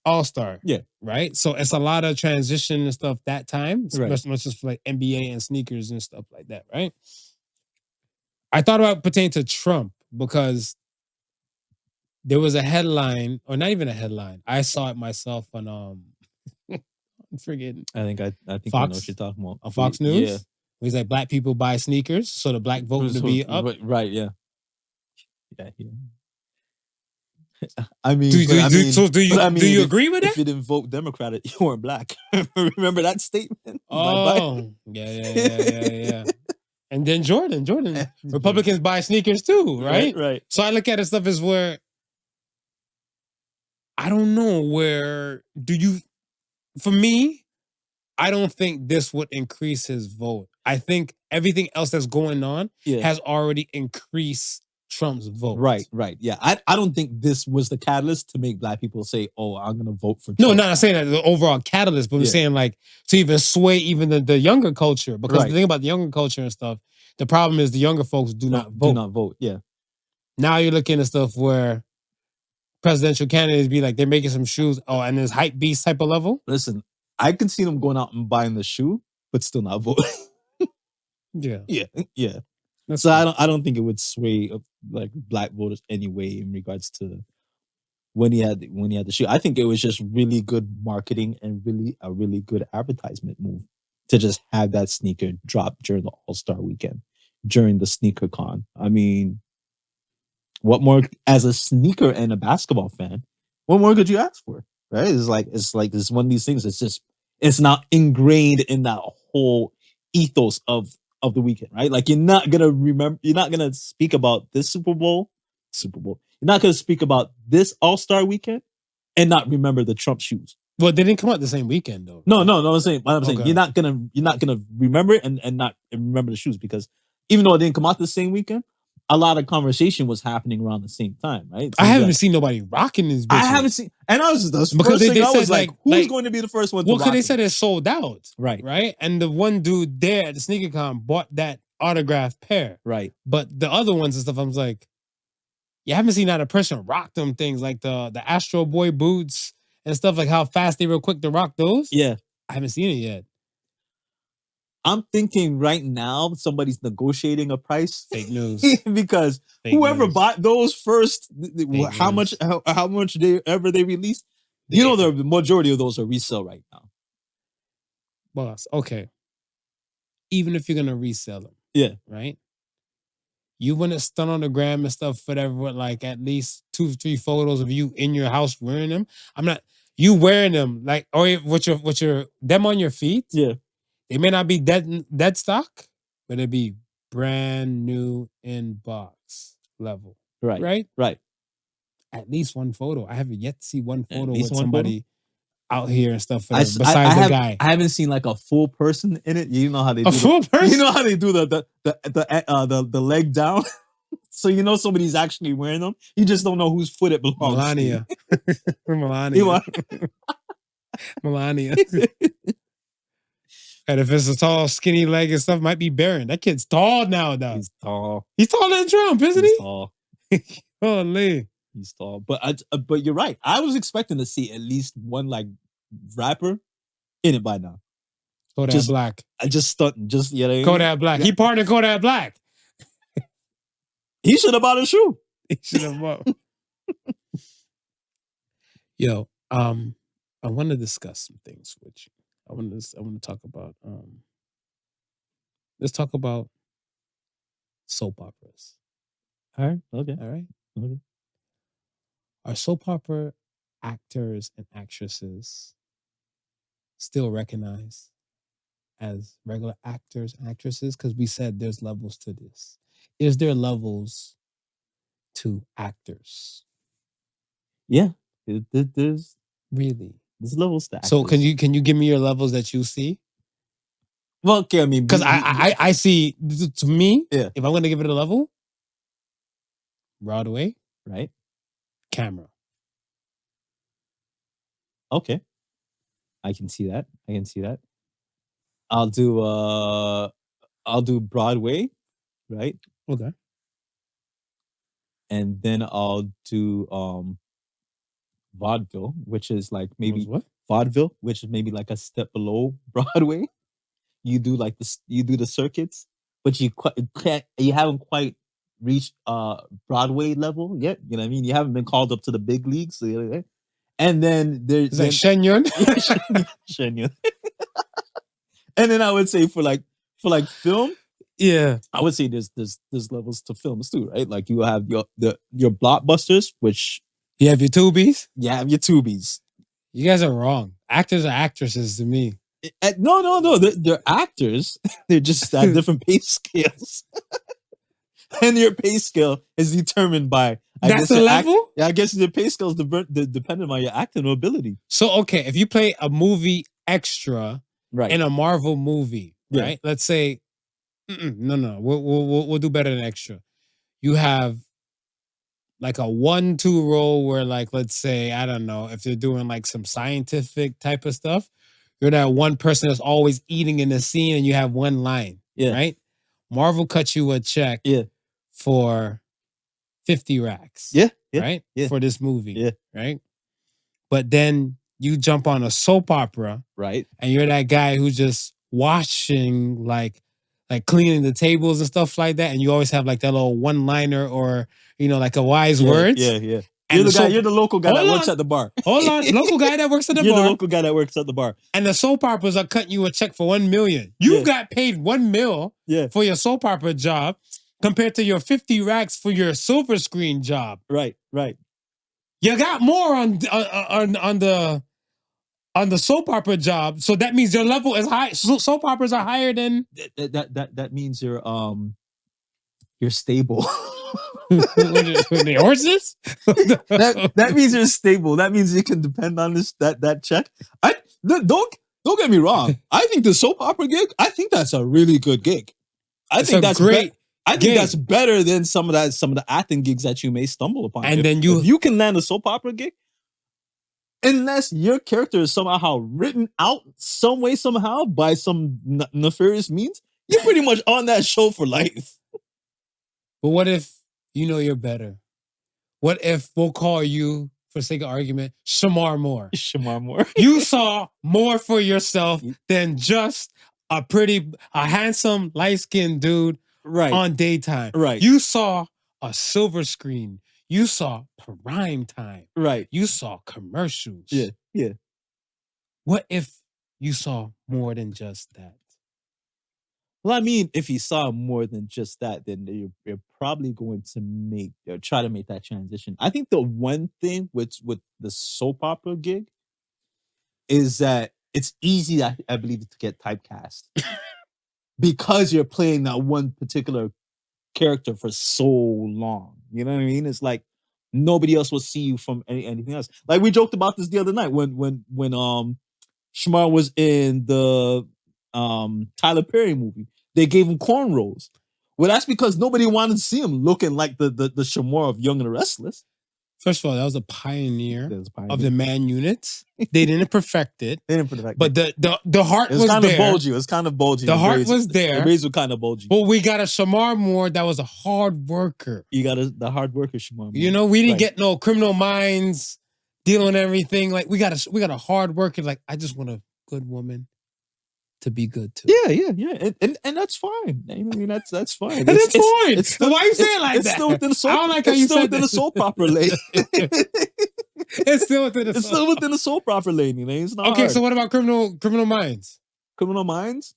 All-Star. Yeah. Right? So it's a lot of transition and stuff that time. Right. Especially just for like NBA and sneakers and stuff like that, right? I thought about pertaining to Trump because there was a headline, or not even a headline. I saw it myself on I'm forgetting. I think Fox, I know what you're talking about. On Fox News? Yeah. He's like, black people buy sneakers, so the black vote to be up. Right, yeah. Yeah. I mean, do you agree with that? If you didn't vote Democrat, you weren't black. Remember that statement? Oh, yeah. And then Jordan. Republicans buy sneakers too, right? Right. So I look at it stuff as where I don't know, where do you for me, I don't think this would increase his vote. I think everything else that's going on has already increased Trump's vote. Right. Yeah. I don't think this was the catalyst to make black people say, "Oh, I'm gonna vote for Trump." No, not saying that the overall catalyst, but I'm saying like to even sway even the younger culture. Because the thing about the younger culture and stuff, the problem is the younger folks do not vote. Do not vote. Yeah. Now you're looking at stuff where presidential candidates be like, they're making some shoes. Oh, and there's hype beast type of level. Listen, I can see them going out and buying the shoe, but still not voting. Yeah. That's so I don't think it would sway like black voters anyway in regards to when he had the shoe. I think it was just really good marketing and a really good advertisement move to just have that sneaker drop during the All-Star weekend, during the sneaker con. I mean, what more as a sneaker and a basketball fan, what more could you ask for? Right? It's one of these things. It's not ingrained in that whole ethos of the weekend, right? Like you're not gonna speak about this Super Bowl. You're not gonna speak about this All-Star weekend and not remember the Trump shoes. Well, they didn't come out the same weekend though. No. I'm saying you're not gonna remember it and not remember the shoes, because even though it didn't come out the same weekend, a lot of conversation was happening around the same time, right? So I haven't seen nobody rocking this. I haven't seen, and I was the because first thing I said was like, who's going to be the first one? Well, because they said it sold out, right? And the one dude there at the sneaker con bought that autographed pair, right? But the other ones and stuff, I was like, you haven't seen that a person rock them things like the Astro Boy boots and stuff, like how fast they were quick to rock those. Yeah, I haven't seen it yet. I'm thinking right now somebody's negotiating a price. Fake news. Because whoever bought those first, how much ever they released, the majority of those are resale right now. Boss, okay. Even if you're gonna resell them, right? You wouldn't stun on the gram and stuff, whatever, with like at least 2-3 photos of you in your house wearing them. I'm not you wearing them like, or with your them on your feet. Yeah. They may not be dead stock, but it'd be brand new in box level. Right. At least one photo. I haven't yet to see one photo with somebody out here and stuff. Besides the guy, I haven't seen like a full person in it. You know how they do full person. You know how they do the leg down. So you know somebody's actually wearing them. You just don't know whose foot it belongs. Melania. Melania. And if it's a tall, skinny leg and stuff, might be Barron. That kid's tall now, though. He's tall. He's taller than Trump, isn't He's tall. Holy. He's tall. But you're right. I was expecting to see at least one like rapper in it by now. Kodak Black. I just stunting. Kodak Black. He partnered Kodak Black. He should have bought a shoe. He should have bought. Yo, I want to discuss some things with you. I want to talk about let's talk about soap operas. All right. Okay. Are soap opera actors and actresses still recognized as regular actors and actresses? Because we said there's levels to this. Is there levels to actors? Yeah. There's really. There's levels to actors. So can you give me your levels that you see? Well, okay, I mean, because I see, to me, if I'm going to give it a level, Broadway, right? Camera. Okay, I can see that. I'll do Broadway, right? Okay. And then I'll do vaudeville, which is like maybe vaudeville, which is maybe like a step below Broadway. You do like you do the circuits, but you haven't quite reached Broadway level yet. You know what I mean? You haven't been called up to the big leagues. So, and then there's like Shenyun. Shenyun. And then I would say for film, yeah, I would say there's levels to films too, right? Like you have your blockbusters, which you have your Tubies. You have your Tubies. You guys are wrong. Actors are actresses to me. No. They're actors. They're just at different pay scales. And your pay scale is determined by That's the level? I guess your pay scale is dependent on your acting ability. So, okay, if you play a movie extra Right. in a Marvel movie, Yeah. right? Let's say, no, we'll do better than extra. You have like a 1-2 role where, like, let's say, I don't know, if they're doing like some scientific type of stuff, you're that one person that's always eating in the scene and you have one line, right? Marvel cuts you a check for 50 racks, right? For this movie, right? But then you jump on a soap opera, right? And you're that guy who's just washing, like cleaning the tables and stuff like that, and you always have like that little one-liner or like a wise words. Yeah. You're the local guy that works at the bar. Hold on, local guy that works at the bar. You're the local guy that works at the bar. And the soap operas are cutting you a check for $1 million. You got paid $1 million for your soap opera job compared to your 50 racks for your silver screen job. Right. You got more on the soap opera job, so that means your level is high. Soap operas are higher than that means you're stable. The horses? that means you're stable. That means you can depend on that check. Don't get me wrong. I think the soap opera gig, I think that's a really good gig. I think that's great. I think that's better than some of the acting gigs that you may stumble upon. And if you can land a soap opera gig, unless your character is somehow written out some way, somehow, by some nefarious means, you're pretty much on that show for life. But what if you're better? What if we'll call you, for sake of argument, Shemar Moore? Shemar Moore. You saw more for yourself than just a handsome, light-skinned dude on daytime. Right. You saw a silver screen. You saw prime time. Right. You saw commercials. Yeah. What if you saw more than just that? Well, I mean, if you saw more than just that, then you're probably going to try to make that transition. I think the one thing with the soap opera gig is that it's easy, I believe, to get typecast because you're playing that one particular character for so long. You know what I mean? It's like nobody else will see you from anything else. Like we joked about this the other night when Shemar was in the Tyler Perry movie. They gave him cornrows. Well, that's because nobody wanted to see him looking like the Shemar of Young and the Restless. First of all, that was a pioneer of the man units. They didn't perfect it. But the heart was there. It was kind of bulgy. The heart was there. The braids were kind of bulgy. But we got a Shemar Moore that was a hard worker. You got the hard worker Shemar Moore. We didn't get no Criminal Minds dealing and everything. Like we got a hard worker. Like I just want a good woman to be good too. Yeah. And that's fine. I mean, that's fine. And it's fine. It's still, why you say it like it's that? Still within the soap, I don't like how you said within the soap opera lane. It's still within the It's still within the soap opera lane. It's not okay, hard. so what about Criminal Minds? Criminal Minds?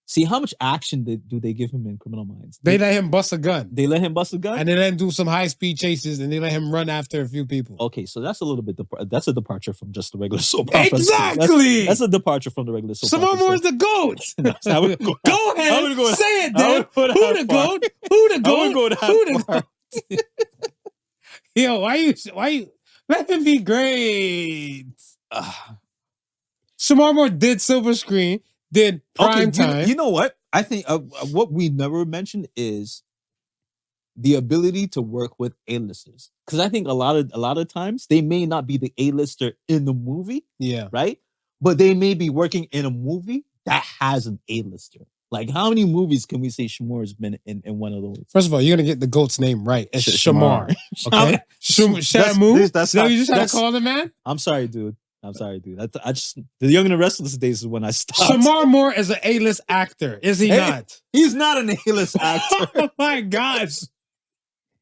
See, how much action do they give him in Criminal Minds? They let him bust a gun. They let him bust a gun? And they let him do some high-speed chases, and they let him run after a few people. Okay, so that's a little bit, that's a departure from just the regular soap opera. Exactly! That's a departure from the regular soap opera. Shemar Moore's the GOAT! Go ahead, say it then. Who the GOAT? Who the GOAT? Yo, why you, let him be great. Shemar Moore did silver screen, did prime time. You know what? I think what we never mentioned is the ability to work with A-listers. Because I think a lot of times they may not be the A-lister in the movie. Yeah. Right? But they may be working in a movie that has an A-lister. Like, how many movies can we say Shemar has been in one of those? First of all, you're going to get the GOAT's name right. It's Shemar. Okay? Shamu? That's you just had to call him, man? I'm sorry, dude. I just the Young and the Restless days is when I stopped. Shemar Moore is an A-list actor, is he not? He's not an A-list actor. Oh my gosh.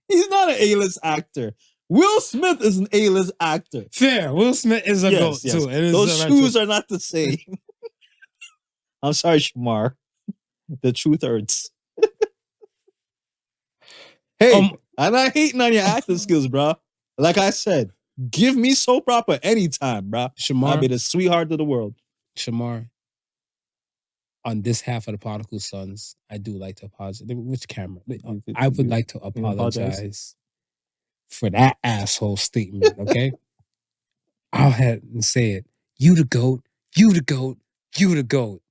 He's not an A-list actor. Will Smith is an A-list actor. Fair. Will Smith is a GOAT too. Those shoes are not the same. I'm sorry, Shemar. The truth hurts. Hey, I'm not hating on your acting skills, bro. Like I said, give me soap opera anytime, bro. Shemar, I'll be the sweetheart of the world. Shemar, on this half of the Podical Sons, I do like to apologize. Which camera? I would like to apologize for that asshole statement, okay? I'll head and say it. You the GOAT, you the GOAT, you the GOAT,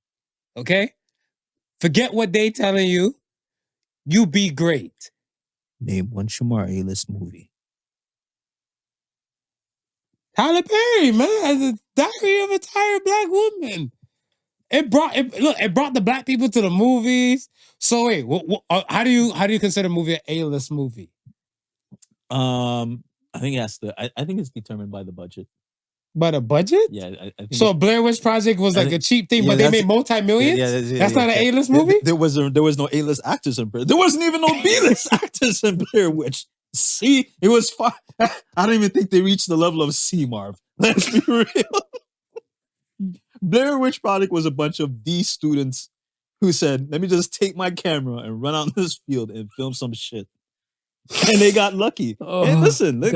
okay? Forget what they telling you. You be great. Name one Shemar A-list movie. Tyler Perry, man, as a Diary of a Tired Black Woman. It brought the black people to the movies. So wait, how do you consider a movie an A-list movie? I think I think it's determined by the budget. By the budget? Yeah, I think so. Blair Witch Project was like a cheap thing, but they made multi-millions. That's not an A-list movie. There was no A-list actors in Blair. There wasn't even no B-list actors in Blair Witch. See, it was far. I don't even think they reached the level of C, Marv. Let's be real. Blair Witch Project was a bunch of D students who said, "Let me just take my camera and run out in this field and film some shit," and they got lucky. Hey, listen, look,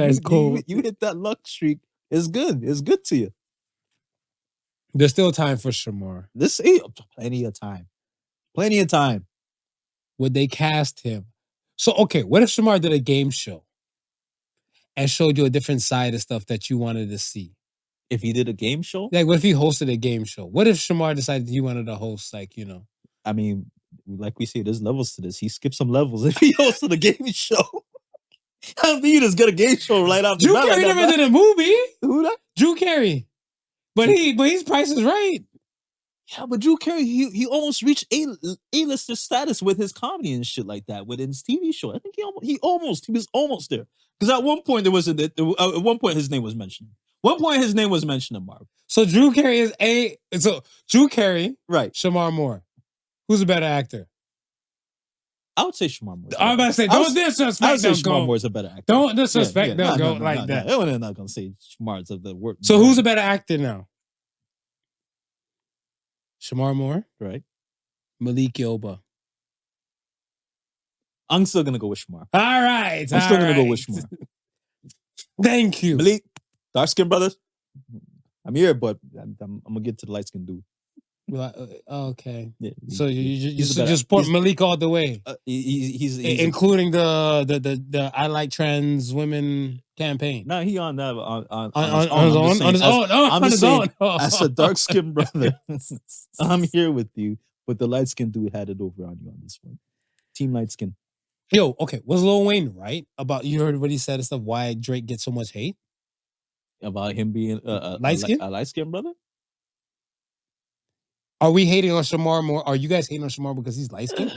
you hit that luck streak. It's good. It's good to you. There's still time for Shemar. Plenty of time. Plenty of time. Would they cast him? So, okay, what if Shemar did a game show and showed you a different side of stuff that you wanted to see? If he did a game show? Like, what if he hosted a game show? What if Shemar decided he wanted to host, like, you know? I mean, like we say, there's levels to this. He skipped some levels if he hosted a game show. I don't think you just get a game show right off the bat. Drew Carey never did a movie. Who that? Drew Carey. But his Price is Right. Yeah, but Drew Carey, he almost reached A-lister status with his comedy and shit like that within his TV show. I think he was almost there. Because at one point his name was mentioned. Marv. So Drew Carey is Drew Carey, right? Shemar Moore. Who's a better actor? I would say Shemar Moore. I'm about to say, don't disrespect. I would say Shemar Moore is a better actor. Don't disrespect them. Go like that. I'm not gonna say Shemar's of the work. So who's a better actor now? Shemar Moore, right? Malik Yoba. I'm still gonna go with Shemar. All right, I'm still gonna go with Shemar. Thank you, Malik. Dark skin brothers. I'm here, but I'm gonna get to the light skin dude. Okay. Yeah, so you support Malik all the way. He's including the I Like Trans Women campaign. No, he on that on his own. As a dark skinned brother, I'm here with you. But the light skinned dude had it over on you on this one. Team light skin. Yo, okay. Was Lil Wayne right about you heard what he said and stuff? Why Drake gets so much hate about him being a light skinned brother? Are we hating on Shemar Moore? Are you guys hating on Shemar because he's light skinned?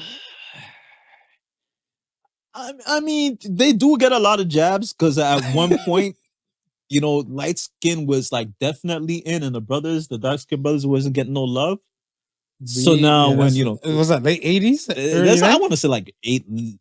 I mean, they do get a lot of jabs because at one point, light skin was like definitely in, and the dark skin brothers wasn't getting no love. So now when was that late 80s? I want to say like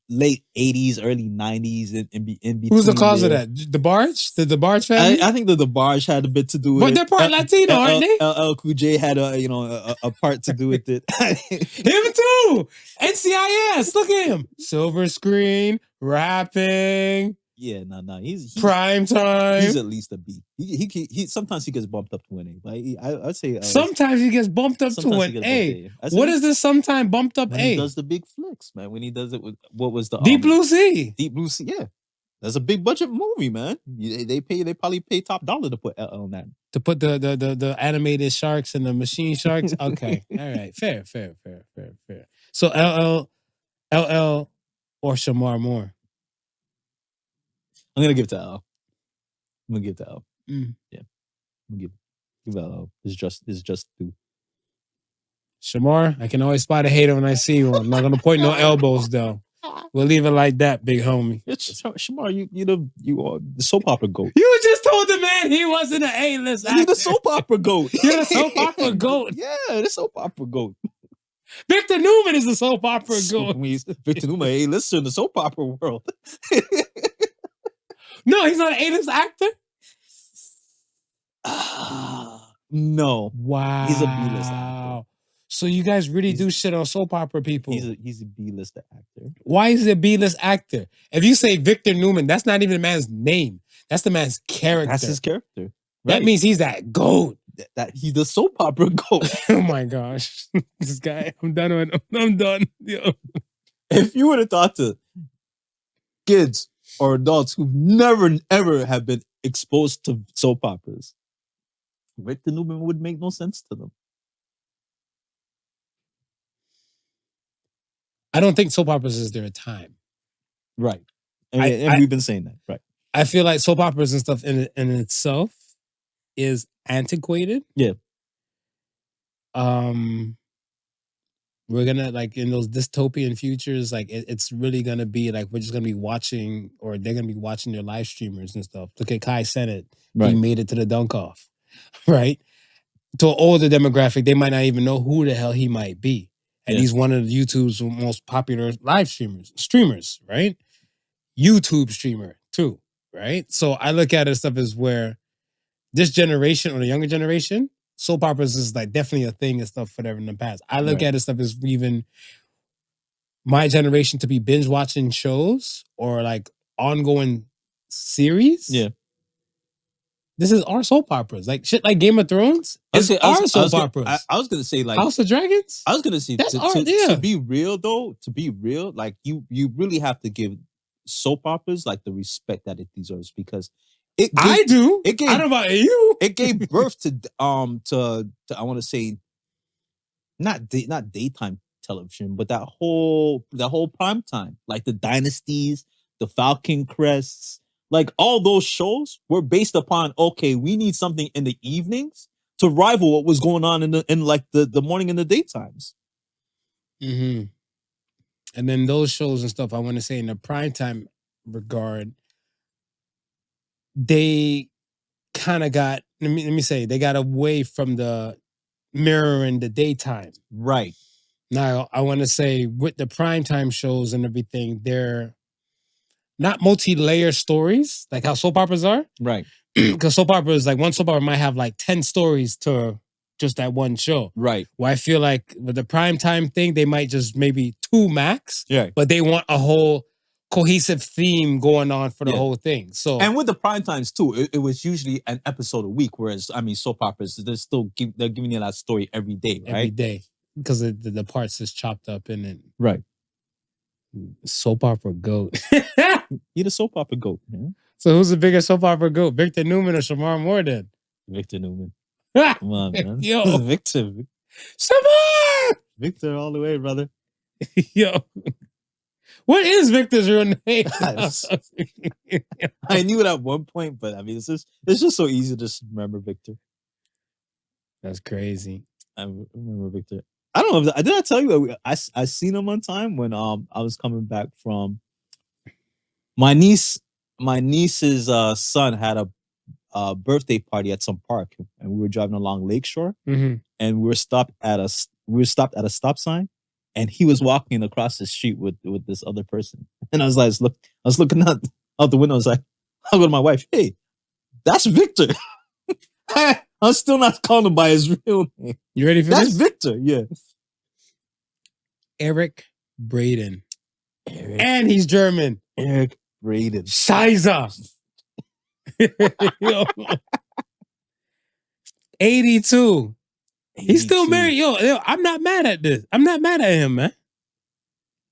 late 80s, early 90s in between. Who's the cause of that? The Barge? The Barge family? I think the Barge had a bit to do with it. But they're part Latino, aren't they? LL Cool J had a part to do with it. Him too. NCIS. Look at him. Silver screen, rapping. Yeah, no. He's prime time. He's at least a B. He sometimes he gets bumped up to an A. Like I'd say sometimes he gets bumped up to an A. What is this? Sometime bumped up when A. He does the big flicks, man. When he does it with what was the Deep Blue Sea? Deep Blue Sea, yeah. That's a big budget movie, man. They probably pay top dollar to put LL on that. To put the animated sharks and the machine sharks. Okay, all right, fair. So LL or Shemar Moore. I'm gonna give it to L. I'm gonna give it to L. Yeah, I'm gonna give L. It's just two. Shemar, I can always spot a hater when I see one. I'm not gonna point no elbows though. We'll leave it like that, big homie. Shemar, you are the soap opera goat. You just told the man he wasn't an A-list actor. You're the soap opera goat. You're the soap opera goat. Yeah, the soap opera goat. Victor Newman is the soap opera goat. Victor Newman, A-lister in the soap opera world. No, he's not an A-list actor? No. Wow. He's a B-list actor. So you guys really do shit on soap opera people. He's a B-list actor. Why is he a B-list actor? If you say Victor Newman, that's not even the man's name. That's the man's character. That's his character. Right. That means he's that GOAT. that he's the soap opera goat. Oh my gosh, this guy! I'm done with him. I'm done. Yo. If you would have thought to kids or adults who've never ever have been exposed to soap operas, Victor Newman would make no sense to them. I don't think soap operas is their time. Right. And we've been saying that. Right. I feel like soap operas and stuff in itself is antiquated. Yeah. We're gonna, like, in those dystopian futures, like it's really gonna be like we're just gonna be watching, or they're gonna be watching their live streamers and stuff. Look at Kai Cenat. Right. He made it to the dunk off. Right? To an older demographic, they might not even know who the hell he might be. And he's one of the YouTube's most popular live streamers, right? YouTube streamer too, right? So I look at it stuff as where this generation or the younger generation, soap operas is like definitely a thing and stuff for them in the past. I look at it stuff as even my generation to be binge watching shows or like ongoing series. Yeah. This is our soap operas. Like shit like Game of Thrones is our soap operas. I was going to say like House of Dragons? I was going to say to be real though, like you really have to give soap operas like the respect that it deserves because I don't know about you. It gave birth to I want to say not daytime television, but that whole prime time, like the Dynasties, the Falcon Crests, like all those shows were based upon we need something in the evenings to rival what was going on in the morning and the daytimes. Mm-hmm. And then those shows and stuff, I want to say in the primetime regard, they kind of got, let me say, they got away from the mirroring the daytime. Right. Now, I want to say with the primetime shows and everything, they're not multi-layer stories, like how soap operas are. Right. Because soap operas, like one soap opera might have like 10 stories to just that one show. Right. Where I feel like with the primetime thing, they might just maybe 2 max. Yeah. But they want a whole cohesive theme going on for the whole thing. So, and with the prime times too, it was usually an episode a week. Whereas soap operas, they're giving you that story every day, right? Every day, because the parts is chopped up in it. Right. Soap opera goat. You're the soap opera goat, man. So who's the bigger soap opera goat, Victor Newman or Shamar Moore? Then Victor Newman. Come on, man. Yo, Victor. Shamar. Victor all the way, brother. Yo. What is Victor's real name? I knew it at one point, but it's just so easy to just remember Victor. That's crazy. I remember Victor. I don't know. Did I tell you that I seen him one time when I was coming back from my niece's son had a birthday party at some park, and we were driving along Lakeshore, and we were stopped at a stop sign. And he was walking across the street with this other person. And I was looking out the window. I was like, I'll go to my wife. Hey, that's Victor. I'm still not calling him by his real name. You ready for this? That's Victor, yeah. Eric Braden. And he's German. Eric Braden. Scheiße. 82. He's still married. Yo, I'm not mad at this. I'm not mad at him, man.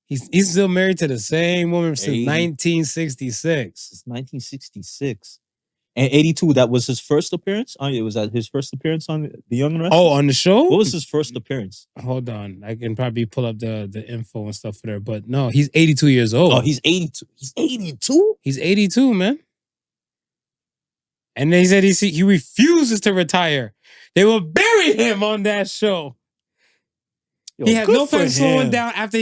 He's still married to the same woman since 1966. Since 1966. And 82, that was his first appearance? Was that his first appearance on The Young and Restless? Oh, on the show? What was his first appearance? Hold on. I can probably pull up the info and stuff for there. But no, he's 82 years old. Oh, he's 82. He's 82? He's 82, man. And they said he refuses to retire. They will bury him on that show. Yo, he had no for fun slowing him. down after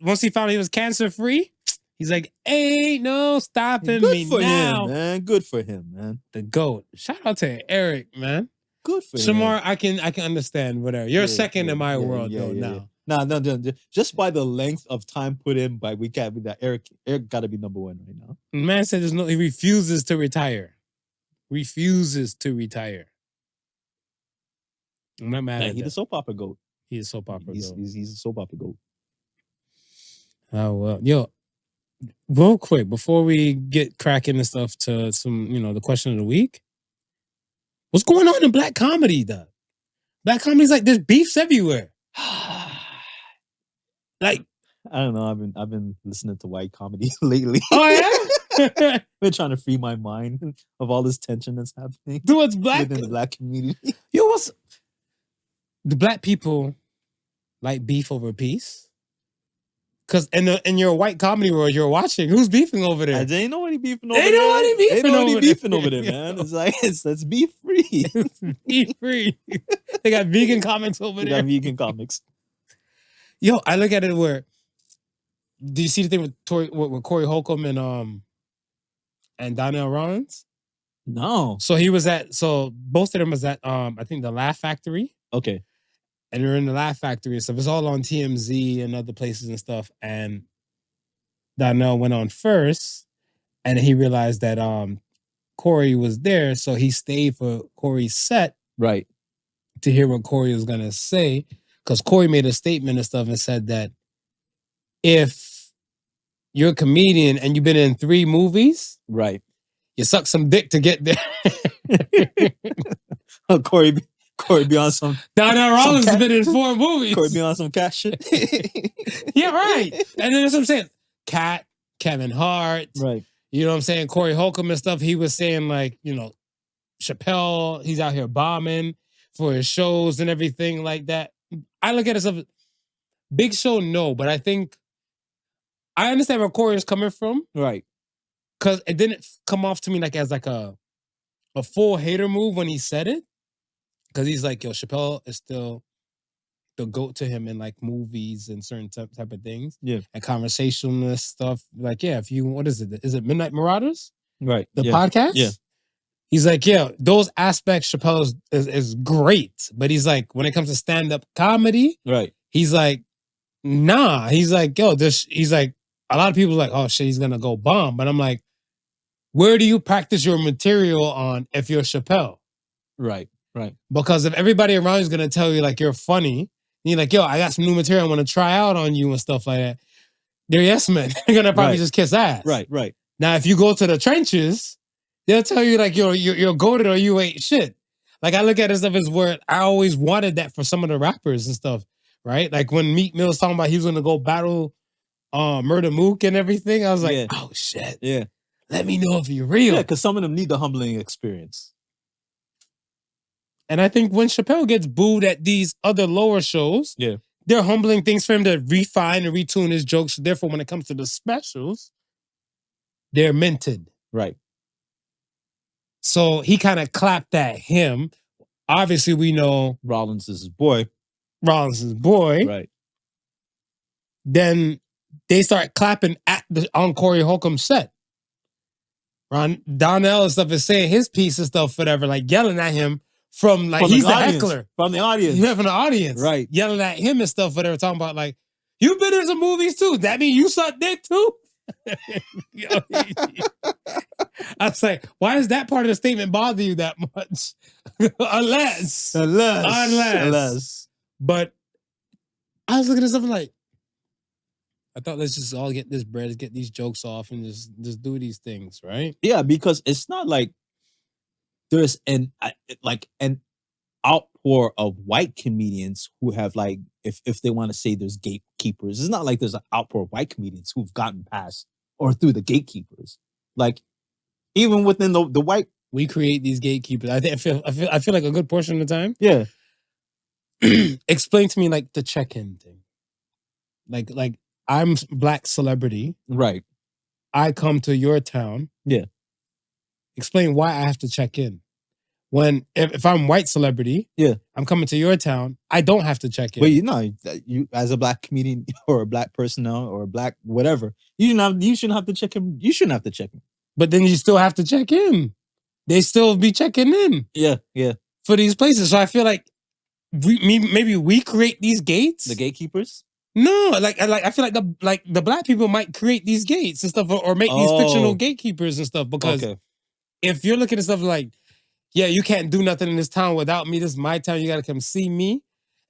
once he found he was cancer free. He's like, ain't no stopping me now. Him, man. Good for him, man. The GOAT. Shout out to Eric, man. Good for Shamar, him. I can understand whatever. You're second in my world now. No. Just by the length of time put in by we got that Eric got to be number 1 right now. Man said he refuses to retire. Refuses to retire. I'm not mad at that. He's a soap opera goat. He's a soap opera goat. He's a soap opera goat. Oh, well. Yo, real quick, before we get cracking and stuff to some, the question of the week, What's going on in black comedy, though? Black comedy's like there's beefs everywhere. Like, I don't know. I've been listening to white comedy lately. oh yeah, Been trying to free my mind of all this tension that's happening dude, it's black within the black community. Yo, what's the black people like beef over peace? Because in your white comedy world you're watching, who's beefing over there? There ain't nobody beefing over Ain't there. nobody beefing Ain't nobody over beefing there. over there, man. It's like let's be free. Be free. They got vegan comics over We there. got vegan comics. Yo, I look at it where. Do you see the thing with Corey Holcomb and Donnell Rollins? No. So both of them was at I think the Laugh Factory. Okay. And they're in the Laugh Factory and stuff. It's all on TMZ and other places and stuff. And Donnell went on first, and he realized that Corey was there, so he stayed for Corey's set, right, to hear what Corey was gonna say, because Corey made a statement and stuff and said that if you're a comedian and you've been in 3 movies, right, you suck some dick to get there. Corey be on some. Donnell Rollins has been in 4 movies. Corey be on some cat shit. Yeah, right. And then that's what I'm saying. Cat, Kevin Hart, right. You know what I'm saying? Corey Holcomb and stuff. He was saying like, Chappelle, he's out here bombing for his shows and everything like that. I look at it as Big Show, no, but I think I understand where Corey is coming from. Right. Because it didn't come off to me like as like a full hater move when he said it. Because he's like, yo, Chappelle is still the GOAT to him in like movies and certain type of things. Yeah. And conversationalist stuff. Like, yeah, what is it? Is it Midnight Marauders? Right. The podcast? Yeah. He's like, yeah, those aspects Chappelle is great. But he's like, when it comes to stand-up comedy, right, he's like, nah. He's like, yo, he's like, a lot of people are like, oh shit, he's gonna go bomb. But I'm like, where do you practice your material on if you're Chappelle? Right. Right. Because if everybody around you is gonna tell you like you're funny, and you're like, yo, I got some new material I want to try out on you and stuff like that, they're yes men. They're gonna probably just kiss ass. Right. Right. Now, if you go to the trenches, they'll tell you like you're goated or you ain't shit. Like I look at it stuff as where I always wanted that for some of the rappers and stuff, right? Like when Meek Mill was talking about he was gonna go battle Murder Mook and everything, I was like, oh shit. Yeah. Let me know if you're real. Yeah, because some of them need the humbling experience. And I think when Chappelle gets booed at these other lower shows, they're humbling things for him to refine and retune his jokes. Therefore, when it comes to the specials, they're minted. Right. So he kind of clapped at him. Obviously, we know Rollins is his boy. Right. Then they start clapping on Corey Holcomb's set. Donnell and stuff is saying his piece and stuff, whatever, like yelling at him from he's the heckler. From the audience. Yeah, from the audience. Right. Yelling at him and stuff, whatever, talking about like, you've been in some movies too. That mean you suck dick too? I was like, why does that part of the statement bother you that much? Unless. But I was looking at something like, I thought let's just all get this bread, get these jokes off, and just do these things, right? Yeah, because it's not like there's an outpour of white comedians who have like, if they want to say there's gatekeepers, it's not like there's an outpour of white comedians who've gotten past or through the gatekeepers. Like even within the white, we create these gatekeepers. I feel like a good portion of the time. Yeah. Explain to me like the check-in thing. Like I'm black celebrity. Right. I come to your town. Yeah. Explain why I have to check in. When if I'm white celebrity, I'm coming to your town, I don't have to check in. Well, you as a black comedian or a black person now or a black whatever, you shouldn't have to check in. You shouldn't have to check in. But then you still have to check in. They still be checking in. Yeah. For these places. So I feel like maybe we create these gates. The gatekeepers? No, I feel like the black people might create these gates and stuff, or make these fictional gatekeepers and stuff. Because if you're looking at stuff like, yeah, you can't do nothing in this town without me. This is my town. You got to come see me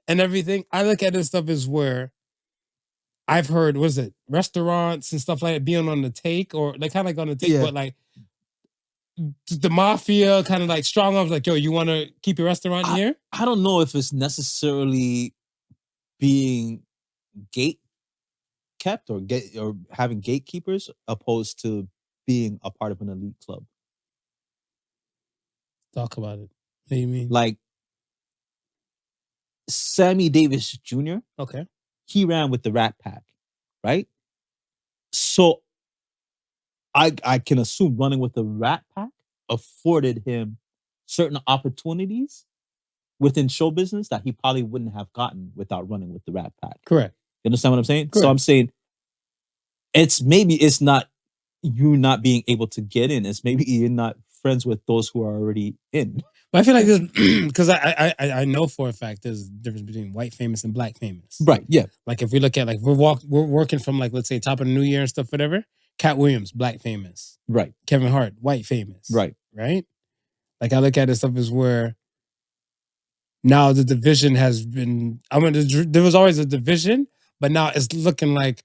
and everything. I look at this stuff as where I've heard, what is it, restaurants and stuff like that being on the take, or they kind of like on the take, but like the mafia kind of like strong arms, like, yo, you want to keep your restaurant here? I don't know if it's necessarily being gate kept or having gatekeepers opposed to being a part of an elite club. Talk about it. What do you mean? Like Sammy Davis Jr. Okay. He ran with the Rat Pack, right? So I can assume running with the Rat Pack afforded him certain opportunities within show business that he probably wouldn't have gotten without running with the Rat Pack. Correct. You understand what I'm saying? Correct. So I'm saying it's not you not being able to get in. It's maybe you're not friends with those who are already in. But I feel like this because I know for a fact there's a difference between white famous and black famous. Right. Yeah. Like if we look at like we're working from like let's say top of the new year and stuff, whatever. Cat Williams, black famous. Right. Kevin Hart, white famous. Right. Right. Like I look at it stuff as where now the division has been. There was always a division, but now it's looking like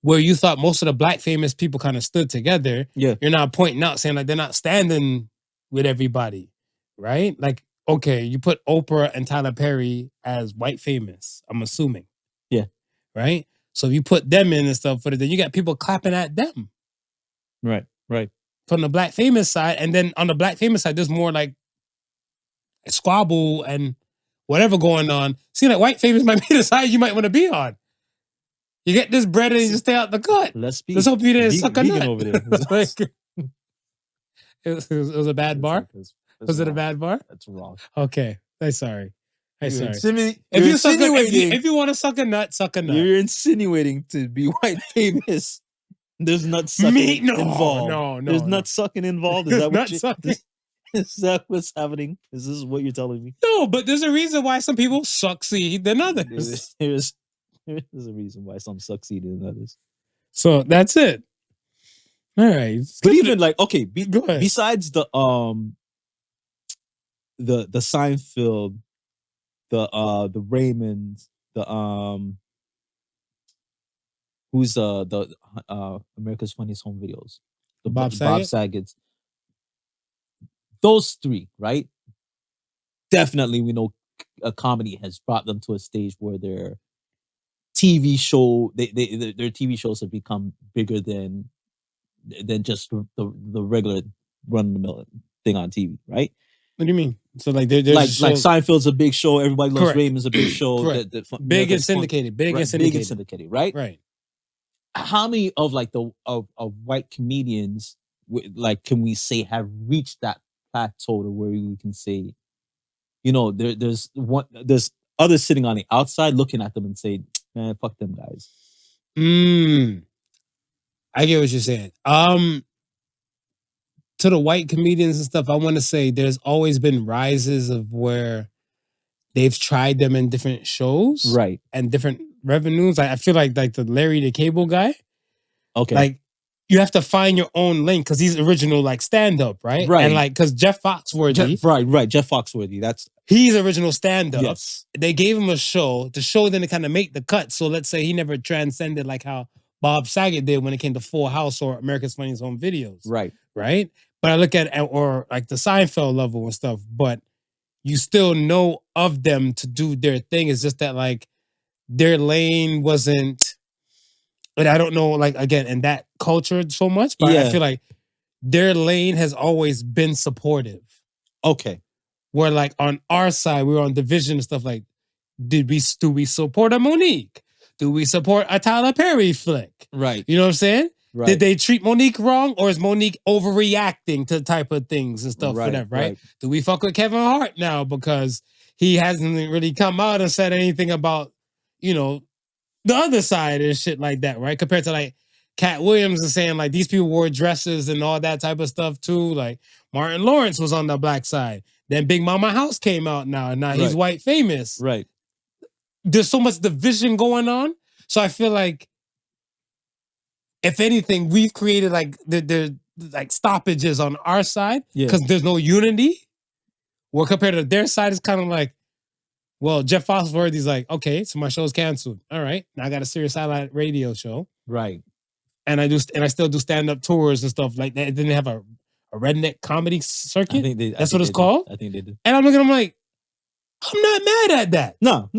where you thought most of the black famous people kind of stood together. Yeah. You're now pointing out saying like they're not standing with everybody, right? Like, okay, you put Oprah and Tyler Perry as white famous, I'm assuming. Yeah. Right? So if you put them in and stuff, then you got people clapping at them. Right. Right. From the black famous side. And then on the black famous side, there's more like squabble and whatever going on. See, like white famous might be the side you might want to be on. You get this bread and you just stay out the gut. Let's hope you didn't suck a nut. Over there. It was a bad bar? Was it a bad bar? That's wrong. Okay. I'm sorry. If you want to suck a nut, suck a nut. You're insinuating to be white famous. There's nut sucking involved. No. There's nut sucking involved. Is that what sucking. Is that what's happening? Is this what you're telling me? No, but there's a reason why some people succeed than others. There's a reason why some succeed than others. So that's it. All right. But even like, okay, go ahead. Besides the Seinfeld, the Raymonds, who's the America's Funniest Home Videos, the Bob Saget's. Those three, right? Definitely, we know a comedy has brought them to a stage where their TV show, their TV shows have become bigger than just the regular run-of-the-mill thing on TV, right? What do you mean? So like there's like Seinfeld's a big show, everybody loves Correct. Raymond's a big show. Big and syndicated. Big and syndicated, right? Right. How many of like of white comedians like can we say have reached that plateau to where we can say, you know, there's others sitting on the outside looking at them and saying, man, fuck them guys. I get what you're saying. To the white comedians and stuff, I want to say there's always been rises of where they've tried them in different shows, right, and different revenues. I feel like the Larry the Cable Guy. Okay, like you have to find your own lane because he's original like stand up, right? Right, and like because Jeff Foxworthy, right, Jeff Foxworthy. He's original stand up. Yes, they gave him a show. The show didn't kind of make the cut. So let's say he never transcended like how Bob Saget did when it came to Full House or America's Funniest Home Videos. Right. But I look at or like the Seinfeld level and stuff, but you still know of them to do their thing. It's just that like their lane wasn't, but I don't know, like again, in that culture so much, but I feel like their lane has always been supportive. Okay. Where like on our side, we were on division and stuff like, do we support a Monique? Do we support a Tyler Perry flick? Right. You know what I'm saying? Right. Did they treat Monique wrong, or is Monique overreacting to the type of things and stuff for them, right? Do we fuck with Kevin Hart now because he hasn't really come out and said anything about, you know, the other side and shit like that, right? Compared to like Cat Williams is saying like these people wore dresses and all that type of stuff too. Like Martin Lawrence was on the black side. Then Big Mama House came out now, and now he's white famous. Right. There's so much division going on. So I feel like, if anything, we've created like the like stoppages on our side because there's no unity. Well, compared to their side, it's kind of like, well, Jeff Foxworthy's like, okay, so my show's canceled. All right, now I got a Sirius Satellite radio show. Right. And I still do stand-up tours and stuff like that. Then they have a a redneck comedy circuit. I think they. That's what it's called. I think they did. And I'm looking, I'm like, I'm not mad at that. No.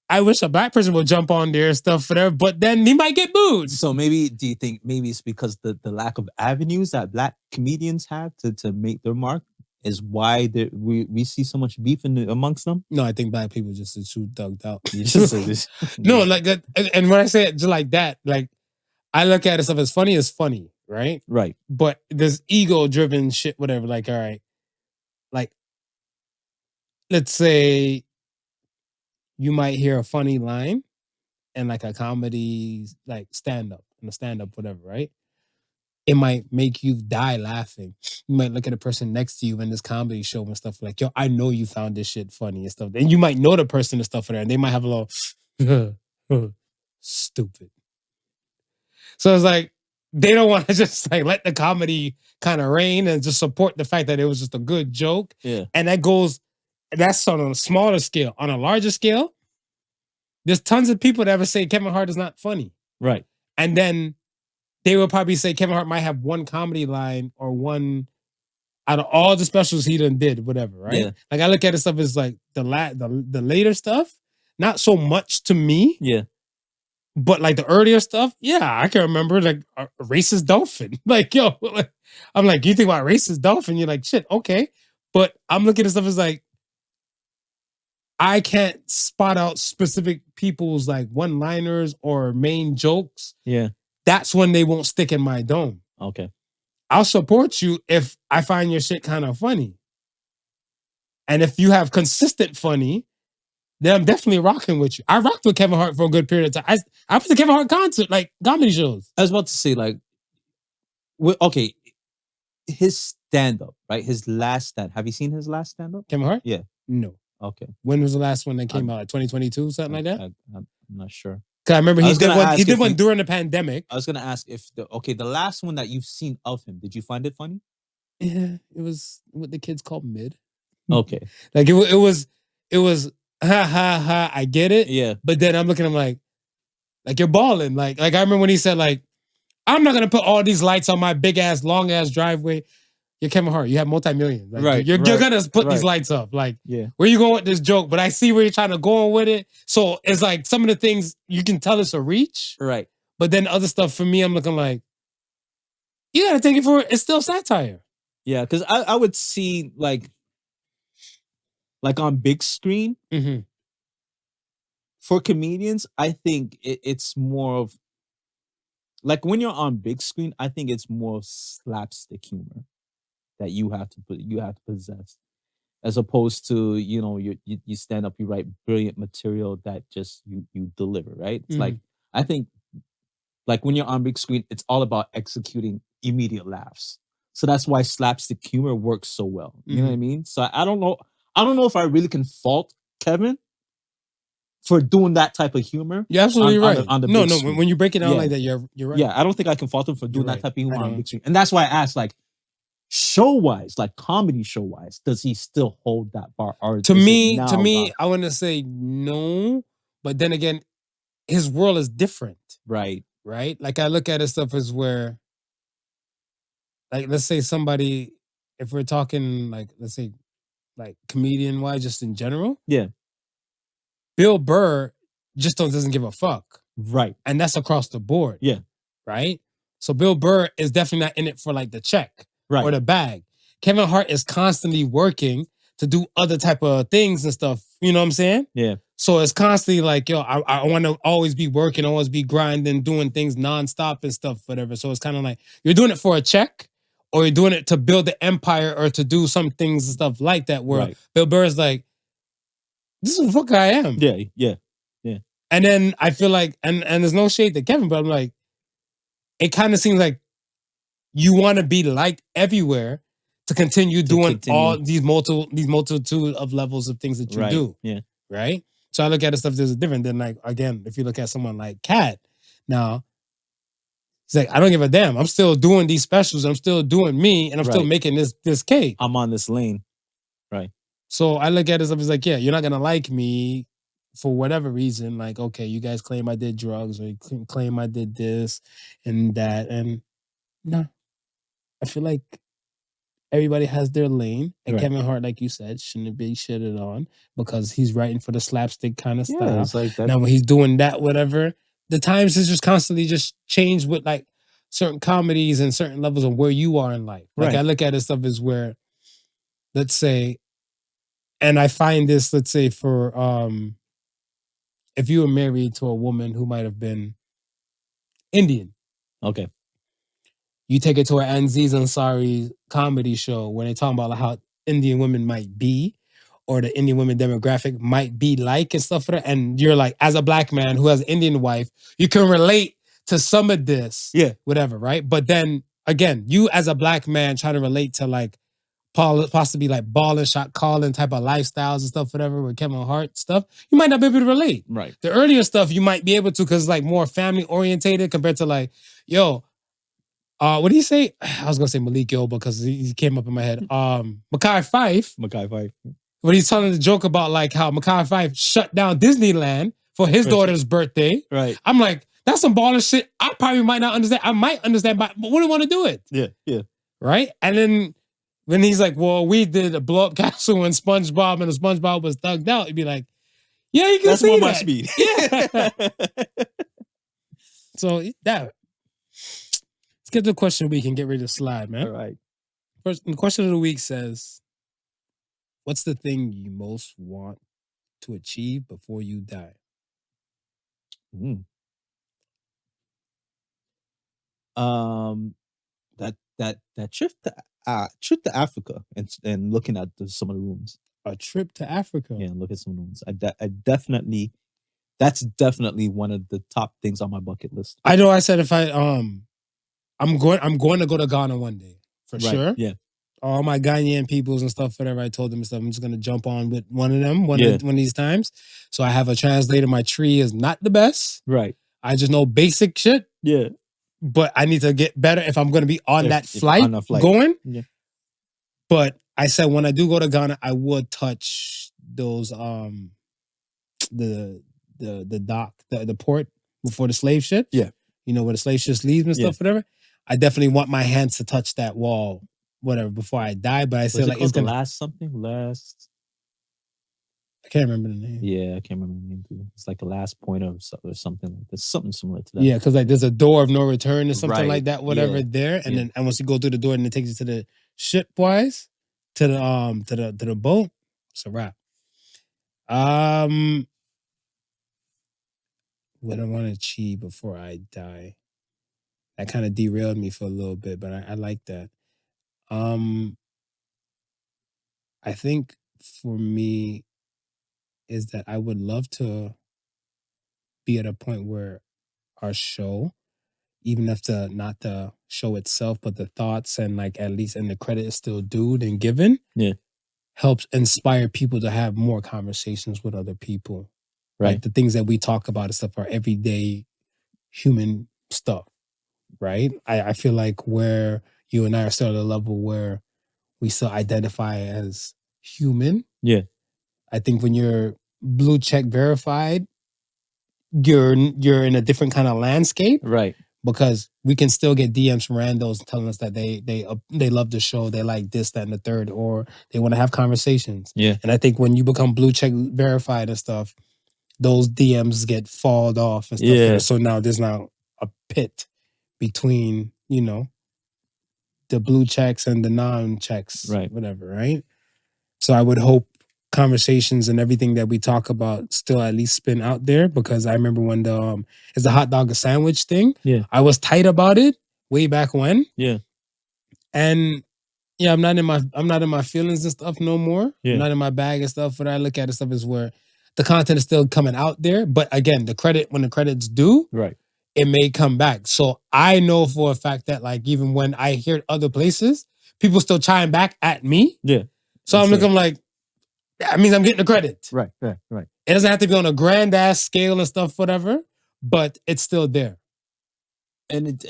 I wish a black person would jump on there and stuff for there, but then he might get booed. So maybe, do you think maybe it's because the lack of avenues that black comedians have to make their mark is why we see so much beef amongst them? No, I think black people just is too thugged out. You just say this. No, like that. And when I say it just like that, like I look at it stuff as funny, right? Right. But there's ego-driven shit, whatever. Like, all right, like let's say you might hear a funny line in like a comedy, like stand-up, whatever, right? It might make you die laughing. You might look at a person next to you in this comedy show and stuff like, yo, I know you found this shit funny and stuff. And you might know the person and stuff for there, and they might have a little stupid. So it's like, they don't want to just like let the comedy kind of reign and just support the fact that it was just a good joke. Yeah. And that's on a smaller scale. On a larger scale, there's tons of people that ever say Kevin Hart is not funny. Right. And then they will probably say Kevin Hart might have one comedy line or one out of all the specials he done did, whatever, right? Yeah. Like I look at it stuff as like the later stuff, not so much to me. Yeah. But like the earlier stuff, yeah, I can remember like a racist dolphin. Like, yo, I'm like, you think about racist dolphin? You're like, shit, okay. But I'm looking at stuff as like, I can't spot out specific people's like one-liners or main jokes. Yeah. That's when they won't stick in my dome. Okay. I'll support you if I find your shit kind of funny. And if you have consistent funny, then I'm definitely rocking with you. I rocked with Kevin Hart for a good period of time. I put the Kevin Hart concert, like comedy shows. I was about to say, like, okay, his stand-up, right? His last stand. Have you seen his last stand-up? Kevin Hart? Yeah. No. Okay. When was the last one that came out? Like 2022, something like that? I'm not sure. Because I remember I he was gonna ask did if one you- during the pandemic. I was gonna ask if the last one that you've seen of him, did you find it funny? Yeah, it was what the kids call mid. Okay. Like it was ha ha ha, I get it. Yeah. But then I'm looking at him like you're balling. Like I remember when he said like, I'm not gonna put all these lights on my big ass, long ass driveway. You're Kevin Hart. You have multi-millions. Like, Right, You're right, gonna put these right. lights up. Like, Yeah. where you going with this joke? But I see where you're trying to go with it. So it's like some of the things you can tell it's a reach. Right. But then other stuff for me, I'm looking like, you gotta take it for it's still satire. Yeah, because I would see like on big screen Mm-hmm. for comedians, I think it's more of like when you're on big screen, I think it's more slapstick humor that you have to possess, as opposed to you stand up, you write brilliant material that just you deliver, right? It's like I think like when you're on big screen, it's all about executing immediate laughs. So that's why slapstick humor works so well. You know what I mean? So I don't know if I really can fault Kevin for doing that type of humor. You're absolutely right. On the no, big screen. when you break it down Yeah. like that, you're right. Yeah, I don't think I can fault him for doing You're that right. type of humor I on don't. big screen. And that's why I asked, like, show-wise, like comedy show-wise, does he still hold that bar? Or To is it me, now I want to say no. But then again, his world is different. right? Right? Like I look at it stuff as where, like, let's say somebody, if we're talking like, let's say, like comedian wise, just in general. Yeah. Bill Burr just doesn't give a fuck. Right. And that's across the board. Yeah. Right? So Bill Burr is definitely not in it for like the check Right. or the bag. Kevin Hart is constantly working to do other type of things and stuff. You know what I'm saying? Yeah. So it's constantly like, yo, I want to always be working, always be grinding, doing things nonstop and stuff, whatever. So it's kind of like you're doing it for a check or you're doing it to build the empire or to do some things and stuff like that where Right. Bill Burr is like, this is the fuck I am. Yeah. Yeah. And then I feel like, and there's no shade to Kevin, but I'm like, it kind of seems like you want to be liked everywhere to continue doing all these multitude of levels of things that you Right. do. Yeah. Right? So I look at the stuff that's different than like, again, if you look at someone like Kat, now, it's like, I don't give a damn. I'm still doing these specials. I'm still doing me and I'm still Right. making this cake. I'm on this lane. Right. So I look at it as like, yeah, you're not going to like me for whatever reason. Like, okay, you guys claim I did drugs or you claim I did this and that. And no. I feel like everybody has their lane, and Right. Kevin Hart, like you said, shouldn't be shitted on because he's writing for the slapstick kind of Yeah, style. it's like that. Now, when he's doing that, whatever, the times has just constantly just changed with like certain comedies and certain levels of where you are in life. Like Right. I look at it stuff as where, let's say, and I find this, let's say, for if you were married to a woman who might have been Indian, Okay. you take it to an Aziz Ansari comedy show where they talking about like how Indian women might be, or the Indian women demographic might be like and stuff like that. And you're like, as a black man who has an Indian wife, you can relate to some of this, Yeah. whatever, right? But then again, you as a black man trying to relate to like possibly like ball and shot calling type of lifestyles and stuff, whatever, with Kevin Hart stuff, you might not be able to relate. Right. The earlier stuff you might be able to because it's like more family orientated compared to like, yo, what do you say? I was gonna say Malik Yoba because he came up in my head. Mekhi Phife, when he's telling the joke about like how Mekhi Phife shut down Disneyland for his daughter's birthday. Right. I'm like, that's some baller shit. I probably might not understand. I might understand, but wouldn't want to do it. Yeah. Yeah. Right? And then when he's like, well, we did a blow up castle when SpongeBob and the SpongeBob was thugged out, you'd be like, yeah, you can That's see more that. my speed. Yeah. So that. Let's get to the question of the week and get ready to slide, man. All right. First, the question of the week says, what's the thing you most want to achieve before you die? That trip to Africa and looking at some of the rooms. A trip to Africa. Yeah, look at some of the rooms. I definitely, that's definitely one of the top things on my bucket list. I know I said if I'm going to go to Ghana one day for sure. Yeah. All my Ghanaian peoples and stuff, whatever I told them and stuff, I'm just gonna jump on with one of them one of these times. So I have a translator. My tree is not the best. Right. I just know basic shit. Yeah. But I need to get better if I'm gonna be on that flight, going. Yeah. But I said when I do go to Ghana, I would touch those the dock, the port before the slave ship. Yeah. You know, where the slave ships leave and stuff, whatever. I definitely want my hands to touch that wall, whatever, before I die. But I said like it's gonna last something. I can't remember the name. Yeah, I can't remember the name too. It's like the last point or something like that. Something similar to that. Yeah, because like there's a door of no return or something like that, whatever Yeah. there. And then once you go through the door and it takes you to the ship wise, to the boat, it's a wrap. What I want to achieve before I die. That kind of derailed me for a little bit, but I like that. I think for me is that I would love to be at a point where our show, even if not the show itself, but the thoughts and like at least and the credit is still due and given, helps inspire people to have more conversations with other people. Right. Like the things that we talk about and stuff are everyday human stuff. Right. I feel like where you and I are still at a level where we still identify as human. Yeah. I think when you're blue check verified, you're in a different kind of landscape. Right. Because we can still get DMs from randos telling us that they love the show, they like this, that, and the third, or they want to have conversations. Yeah. And I think when you become blue check verified and stuff, those DMs get falled off and stuff. Yeah. So now there's now a pit between, you know, the blue checks and the non-checks, Right. whatever, right? So I would hope conversations and everything that we talk about still at least spin out there, because I remember when it's the hot dog a sandwich thing. Yeah. I was tight about it way back when. Yeah. And yeah, I'm not in my feelings and stuff no more. Yeah. I'm not in my bag and stuff. What I look at and stuff is where the content is still coming out there. But again, when the credit's due, right, it may come back. So I know for a fact that like even when I hear other places, people still chime back at me. Yeah. So I'm looking like, that means I'm getting the credit. Right. It doesn't have to be on a grand ass scale and stuff, whatever, but it's still there. And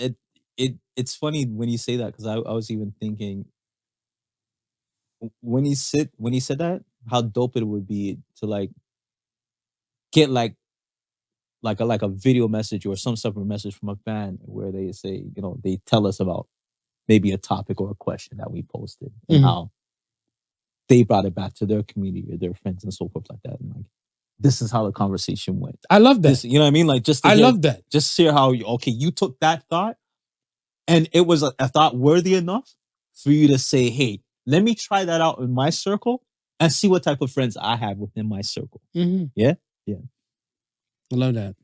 it's funny when you say that, because I was even thinking when he said that, how dope it would be to like get like a video message or some separate message from a fan where they say, you know, they tell us about maybe a topic or a question that we posted and how they brought it back to their community or their friends and so forth like that. And like, this is how the conversation went. I love that. This, you know what I mean? Like, just to I hear, love that. just hear how you took that thought and it was a thought worthy enough for you to say, hey, let me try that out in my circle and see what type of friends I have within my circle. Yeah? Yeah. I love that.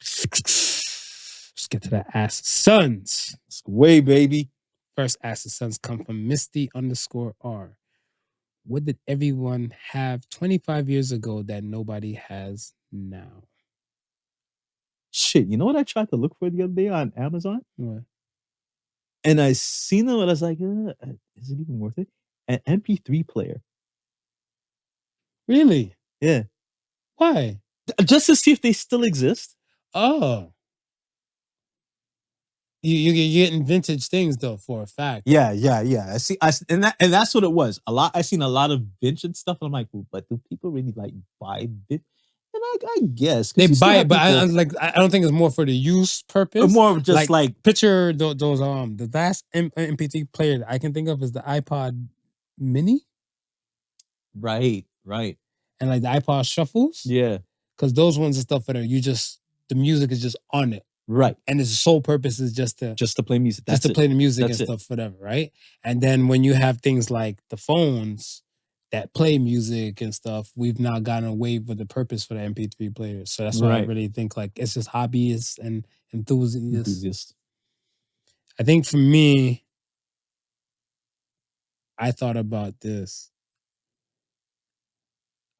Let's get to that Ask Sons. Let's go away, baby. First Ask the Sons come from Misty_R. What did everyone have 25 years ago that nobody has now? Shit, you know what I tried to look for the other day on Amazon? What? And I seen them and I was like, is it even worth it? An MP3 player. Really? Yeah. Why? Just to see if they still exist. Oh. You're getting vintage things though, for a fact. Yeah. I see. And that's what it was. I seen a lot of vintage stuff. And I'm like, but do people really like buy it? And I guess they buy it, but I don't think it's more for the use purpose. More of just like picture those the last MP3 player that I can think of is the iPod Mini. Right. And like the iPod Shuffles. Yeah. Because those ones and stuff that are the music is just on it. Right. And its sole purpose is just to play music. Just to play the music That's and stuff, whatever, right? And then when you have things like the phones that play music and stuff, we've now gotten away with the purpose for the MP3 players. So that's why I really think like it's just hobbyists and enthusiasts. I think for me, I thought about this.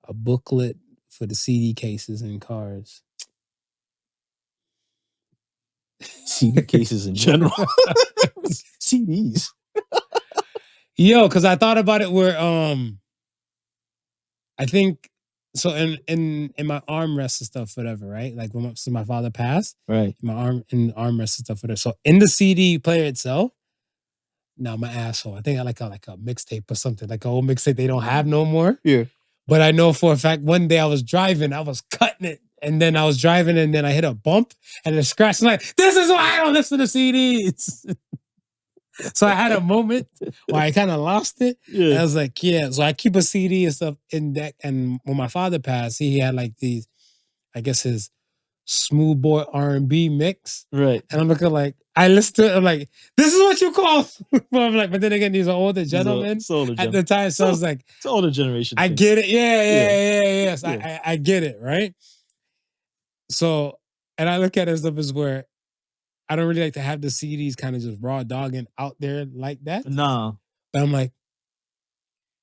A booklet for the CD cases in cars. CD cases in general. CDs. Yo, because I thought about it where I think so in my armrest and stuff, whatever, right? Like when my father passed, right? My armrest and stuff, whatever. So in the CD player itself, now my asshole. I think I like a mixtape or something, like an old mixtape they don't have no more. Yeah. But I know for a fact one day I was driving, I was cutting it, and then I was driving, and then I hit a bump and it scratched. I'm like, this is why I don't listen to CDs. So I had a moment where I kind of lost it. Yeah. I was like, yeah. So I keep a CD and stuff in that. And when my father passed, he had like these, I guess his smooth boy R&B mix. Right. And I'm looking like, I listened to it. I'm like, this is what you call. I'm like, but then again, these are older gentlemen at the time. So I was like, it's older generation. I get it. Yeah. So I get it. Right. So, and I look at it as where I don't really like to have the CDs kind of just raw dogging out there like that. No. But I'm like,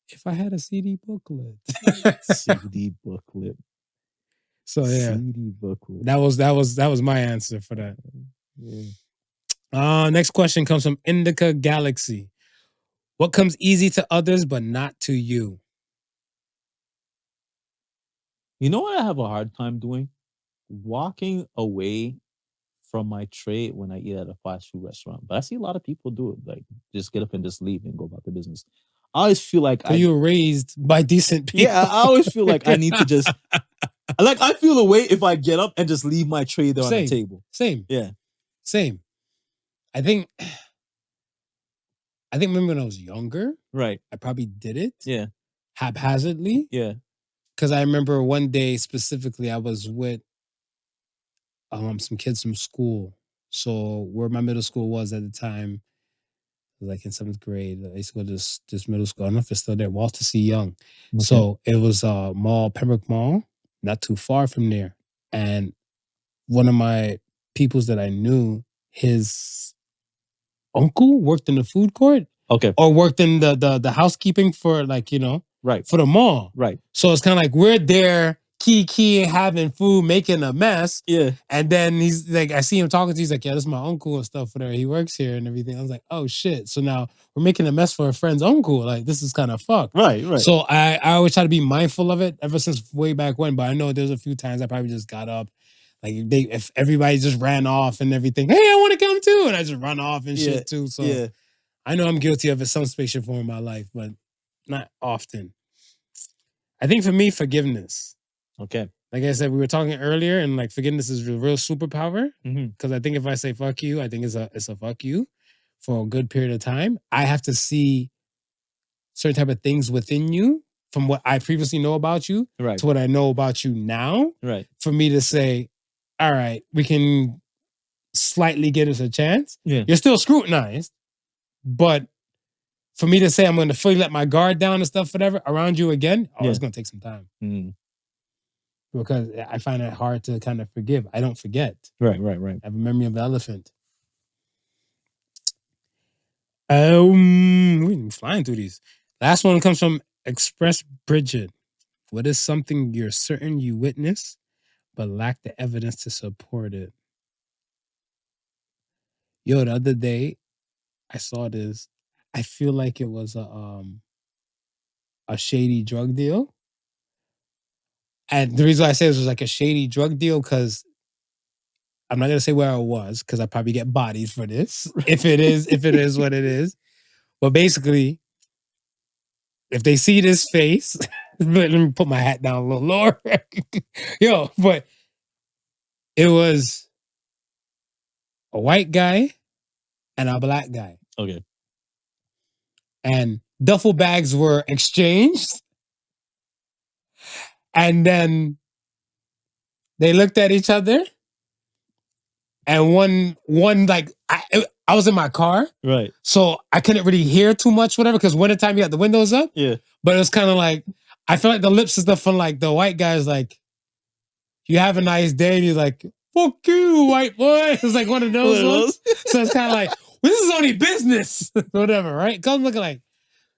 if I had a CD booklet. CD booklet. So yeah. CD booklet. That was my answer for that. Yeah. Next question comes from Indica-Galaxy. What comes easy to others but not to you? You know what I have a hard time doing? Walking away from my tray when I eat at a fast food restaurant. But I see a lot of people do it. Like, just get up and just leave and go about their business. I always feel like you were raised by decent people. Yeah, I always feel like I need to just like I feel a way if I get up and just leave my tray there on the table. Same. Yeah. Same. I think maybe when I was younger, right, I probably did it. Yeah. Haphazardly. Yeah. Because I remember one day specifically I was with some kids from school. So where my middle school was at the time, like in 7th grade, I used to go to this middle school. I don't know if it's still there, Walter C. Young. Okay. So it was Pembroke Mall, not too far from there. And one of my peoples that I knew, his uncle worked in the food court. Okay. Or worked in the housekeeping for right, for the mall. Right. So it's kind of like we're there key having food, making a mess. Yeah. And then he's like, I see him talking to, he's like, yeah, this is my uncle and stuff, whatever. He works here and everything. I was like, oh shit. So now we're making a mess for a friend's uncle. Like, this is kind of fucked. Right. So I always try to be mindful of it ever since way back when. But I know there's a few times I probably just got up. Like if everybody just ran off and everything, hey, I want to come too. And I just run off and shit too. So I know I'm guilty of it some space or form in my life, but not often. I think for me, forgiveness. Okay. Like I said, we were talking earlier, and like forgiveness is a real superpower. Because I think if I say fuck you, I think it's a fuck you. for a good period of time, I have to see certain type of things within you from what I previously know about you Right. to what I know about you now. Right. For me to say, all right, we can slightly give us a chance. Yeah. You're still scrutinized, but for me to say I'm going to fully let my guard down and stuff, whatever, around you again, it's going to take some time. Mm. Because I find it hard to kind of forgive. I don't forget. Right. I have a memory of the elephant. We're flying through these. Last one comes from Express-Bridgett. What is something you're certain you witnessed, but lack the evidence to support it? Yo, the other day, I saw this. I feel like it was a shady drug deal. And the reason I say this was like a shady drug deal, because I'm not gonna say where I was, because I probably get bodied for this. If it is what it is. But basically, if they see this face, let me put my hat down a little lower. Yo, but it was a white guy and a black guy. Okay. And duffel bags were exchanged. And then they looked at each other. And one like, I was in my car. Right. So I couldn't really hear too much, whatever, because wintertime you got the windows up. Yeah. But it was kind of like, I feel like the lips and stuff from like the white guy's like, you have a nice day. And he's like, fuck you, white boy. It's like one of those ones. So it's kind of like, well, this is only business. Whatever, right? Cause I'm looking like,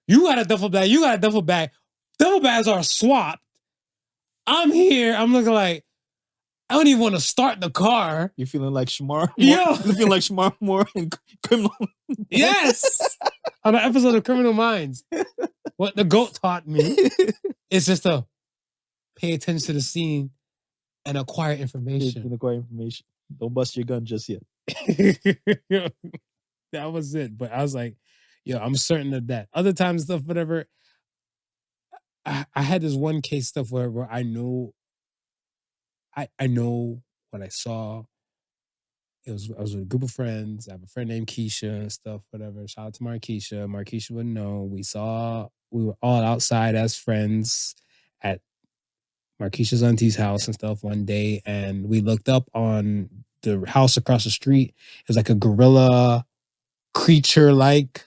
you got a duffel bag, you got a duffel bag. Duffel bags are swapped. I'm here. I'm looking like, I don't even want to start the car. You're feeling like Shemar Moore? Yo. You feel like Shemar Moore in Criminal. Yes. On an episode of Criminal Minds. What the GOAT taught me is just to pay attention to the scene and acquire information. Don't bust your gun just yet. That was it. But I was like, yo, I'm certain of that. Other times, stuff, whatever. I had this one case stuff where I know what I saw. I was with a group of friends. I have a friend named Keisha and stuff, whatever. Shout out to Markeisha. Markeisha would know. We were all outside as friends at Markeisha's auntie's house and stuff one day, and we looked up on the house across the street. It was like a gorilla creature like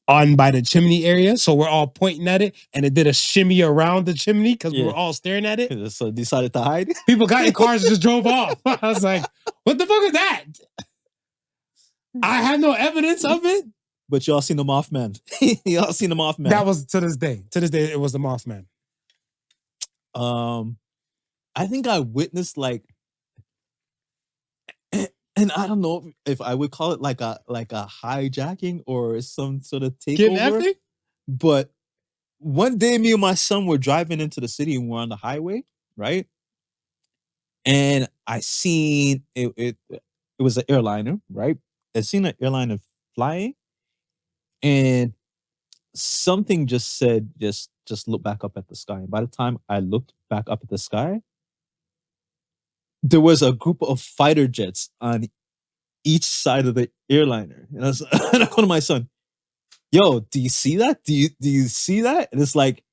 on by the chimney area. So we're all pointing at it, and it did a shimmy around the chimney because we were all staring at it. So decided to hide. People got in cars and just drove off. I was like, what the fuck is that? I have no evidence of it. But y'all seen the Mothman. Y'all seen the Mothman. That was to this day. To this day, it was the Mothman. I think I witnessed like, and I don't know if I would call it like a hijacking or some sort of takeover. Kidnapping? But one day, me and my son were driving into the city and we're on the highway, right? And I seen it was an airliner, right? I seen an airliner flying, and something just said, just look back up at the sky. And by the time I looked back up at the sky, there was a group of fighter jets on each side of the airliner. And I called my son, yo, do you see that? Do you see that? And it's like,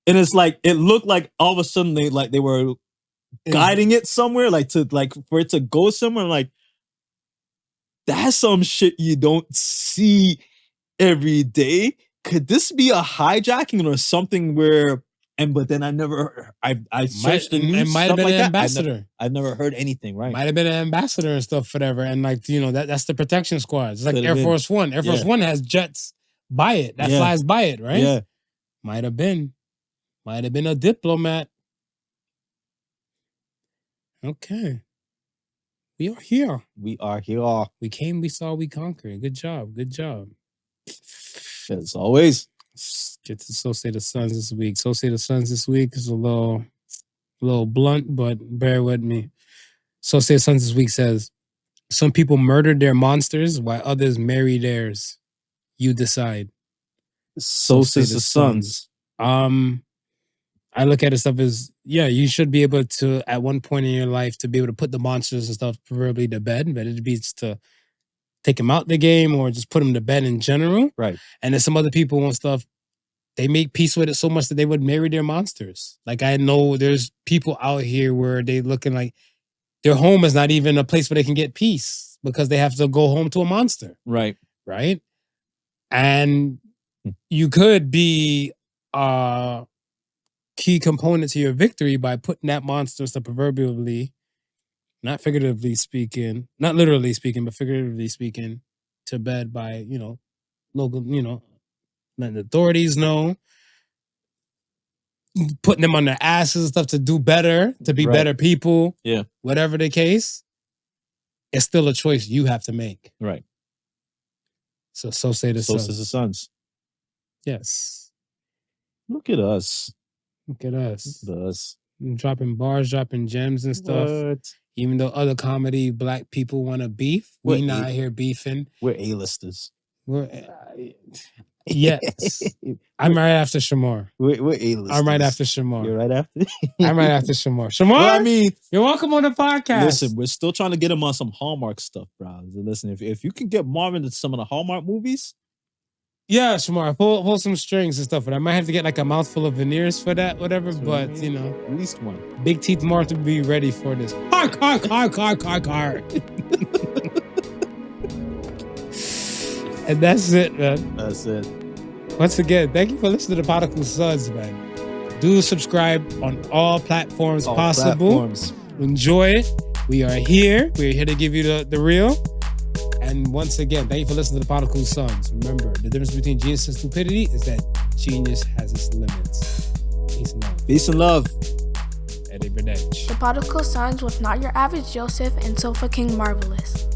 it looked like all of a sudden they were guiding it somewhere, for it to go somewhere. Like, that's some shit you don't see every day. Could this be a hijacking or something where? But then I searched the news. It might have been an ambassador. I've never heard anything, right? Might have been an ambassador and stuff, whatever. And like, that's the protection squad. It's like Air Force One. Air Force One has jets by it that flies by it, right? Yeah. Might have been a diplomat. Okay. We are here. We came, we saw, we conquered. Good job. As always. Get to So Say the Sons this week. So Say the Sons this week is a little blunt, but bear with me. So Say the Sons this week says, some people murdered their monsters while others marry theirs. You decide. So Says the Sons. I look at it stuff as, you should be able to, at one point in your life, to be able to put the monsters and stuff preferably to bed, but it'd be to take him out the game or just put him to bed in general. Right. And then some other people and stuff, they make peace with it so much that they would marry their monsters. Like I know there's people out here where they looking like their home is not even a place where they can get peace because they have to go home to a monster. Right. Right. And you could be a key component to your victory by putting that monster, so proverbially, not figuratively speaking, not literally speaking, but figuratively speaking, to bed by, local, letting the authorities know, putting them on their asses and stuff to do better, to be better people. Yeah. Whatever the case, it's still a choice you have to make. Right. So say the So sons. says the sons. Yes. Look at us. Look at us. Look at us. Dropping bars, dropping gems and stuff. What? Even though other comedy black people want to beef, we not here beefing. We're A-listers. Yes. I'm right after Shemar. We're A-listers. I'm right after Shemar. You're right after? I'm right after Shemar. Shemar, Well, I mean, you're welcome on the podcast. Listen, we're still trying to get him on some Hallmark stuff, bro. Listen, if you can get Marvin to some of the Hallmark movies. Yeah, Shemar, pull some strings and stuff. But I might have to get like a mouthful of veneers for that, whatever. But, at least one. Big Teeth Mark to be ready for this. Car. And that's it, man. That's it. Once again, thank you for listening to the Podical Sons, man. Do subscribe on all platforms possible. Enjoy it. We are here. We're here to give you the real. And once again, thank you for listening to the Podical Sons. Remember, the difference between genius and stupidity is that genius has its limits. Peace and love. Peace and love. Arrivederci. The Podical Sons with Not Your Average Joseph and Sofa King Marvelous.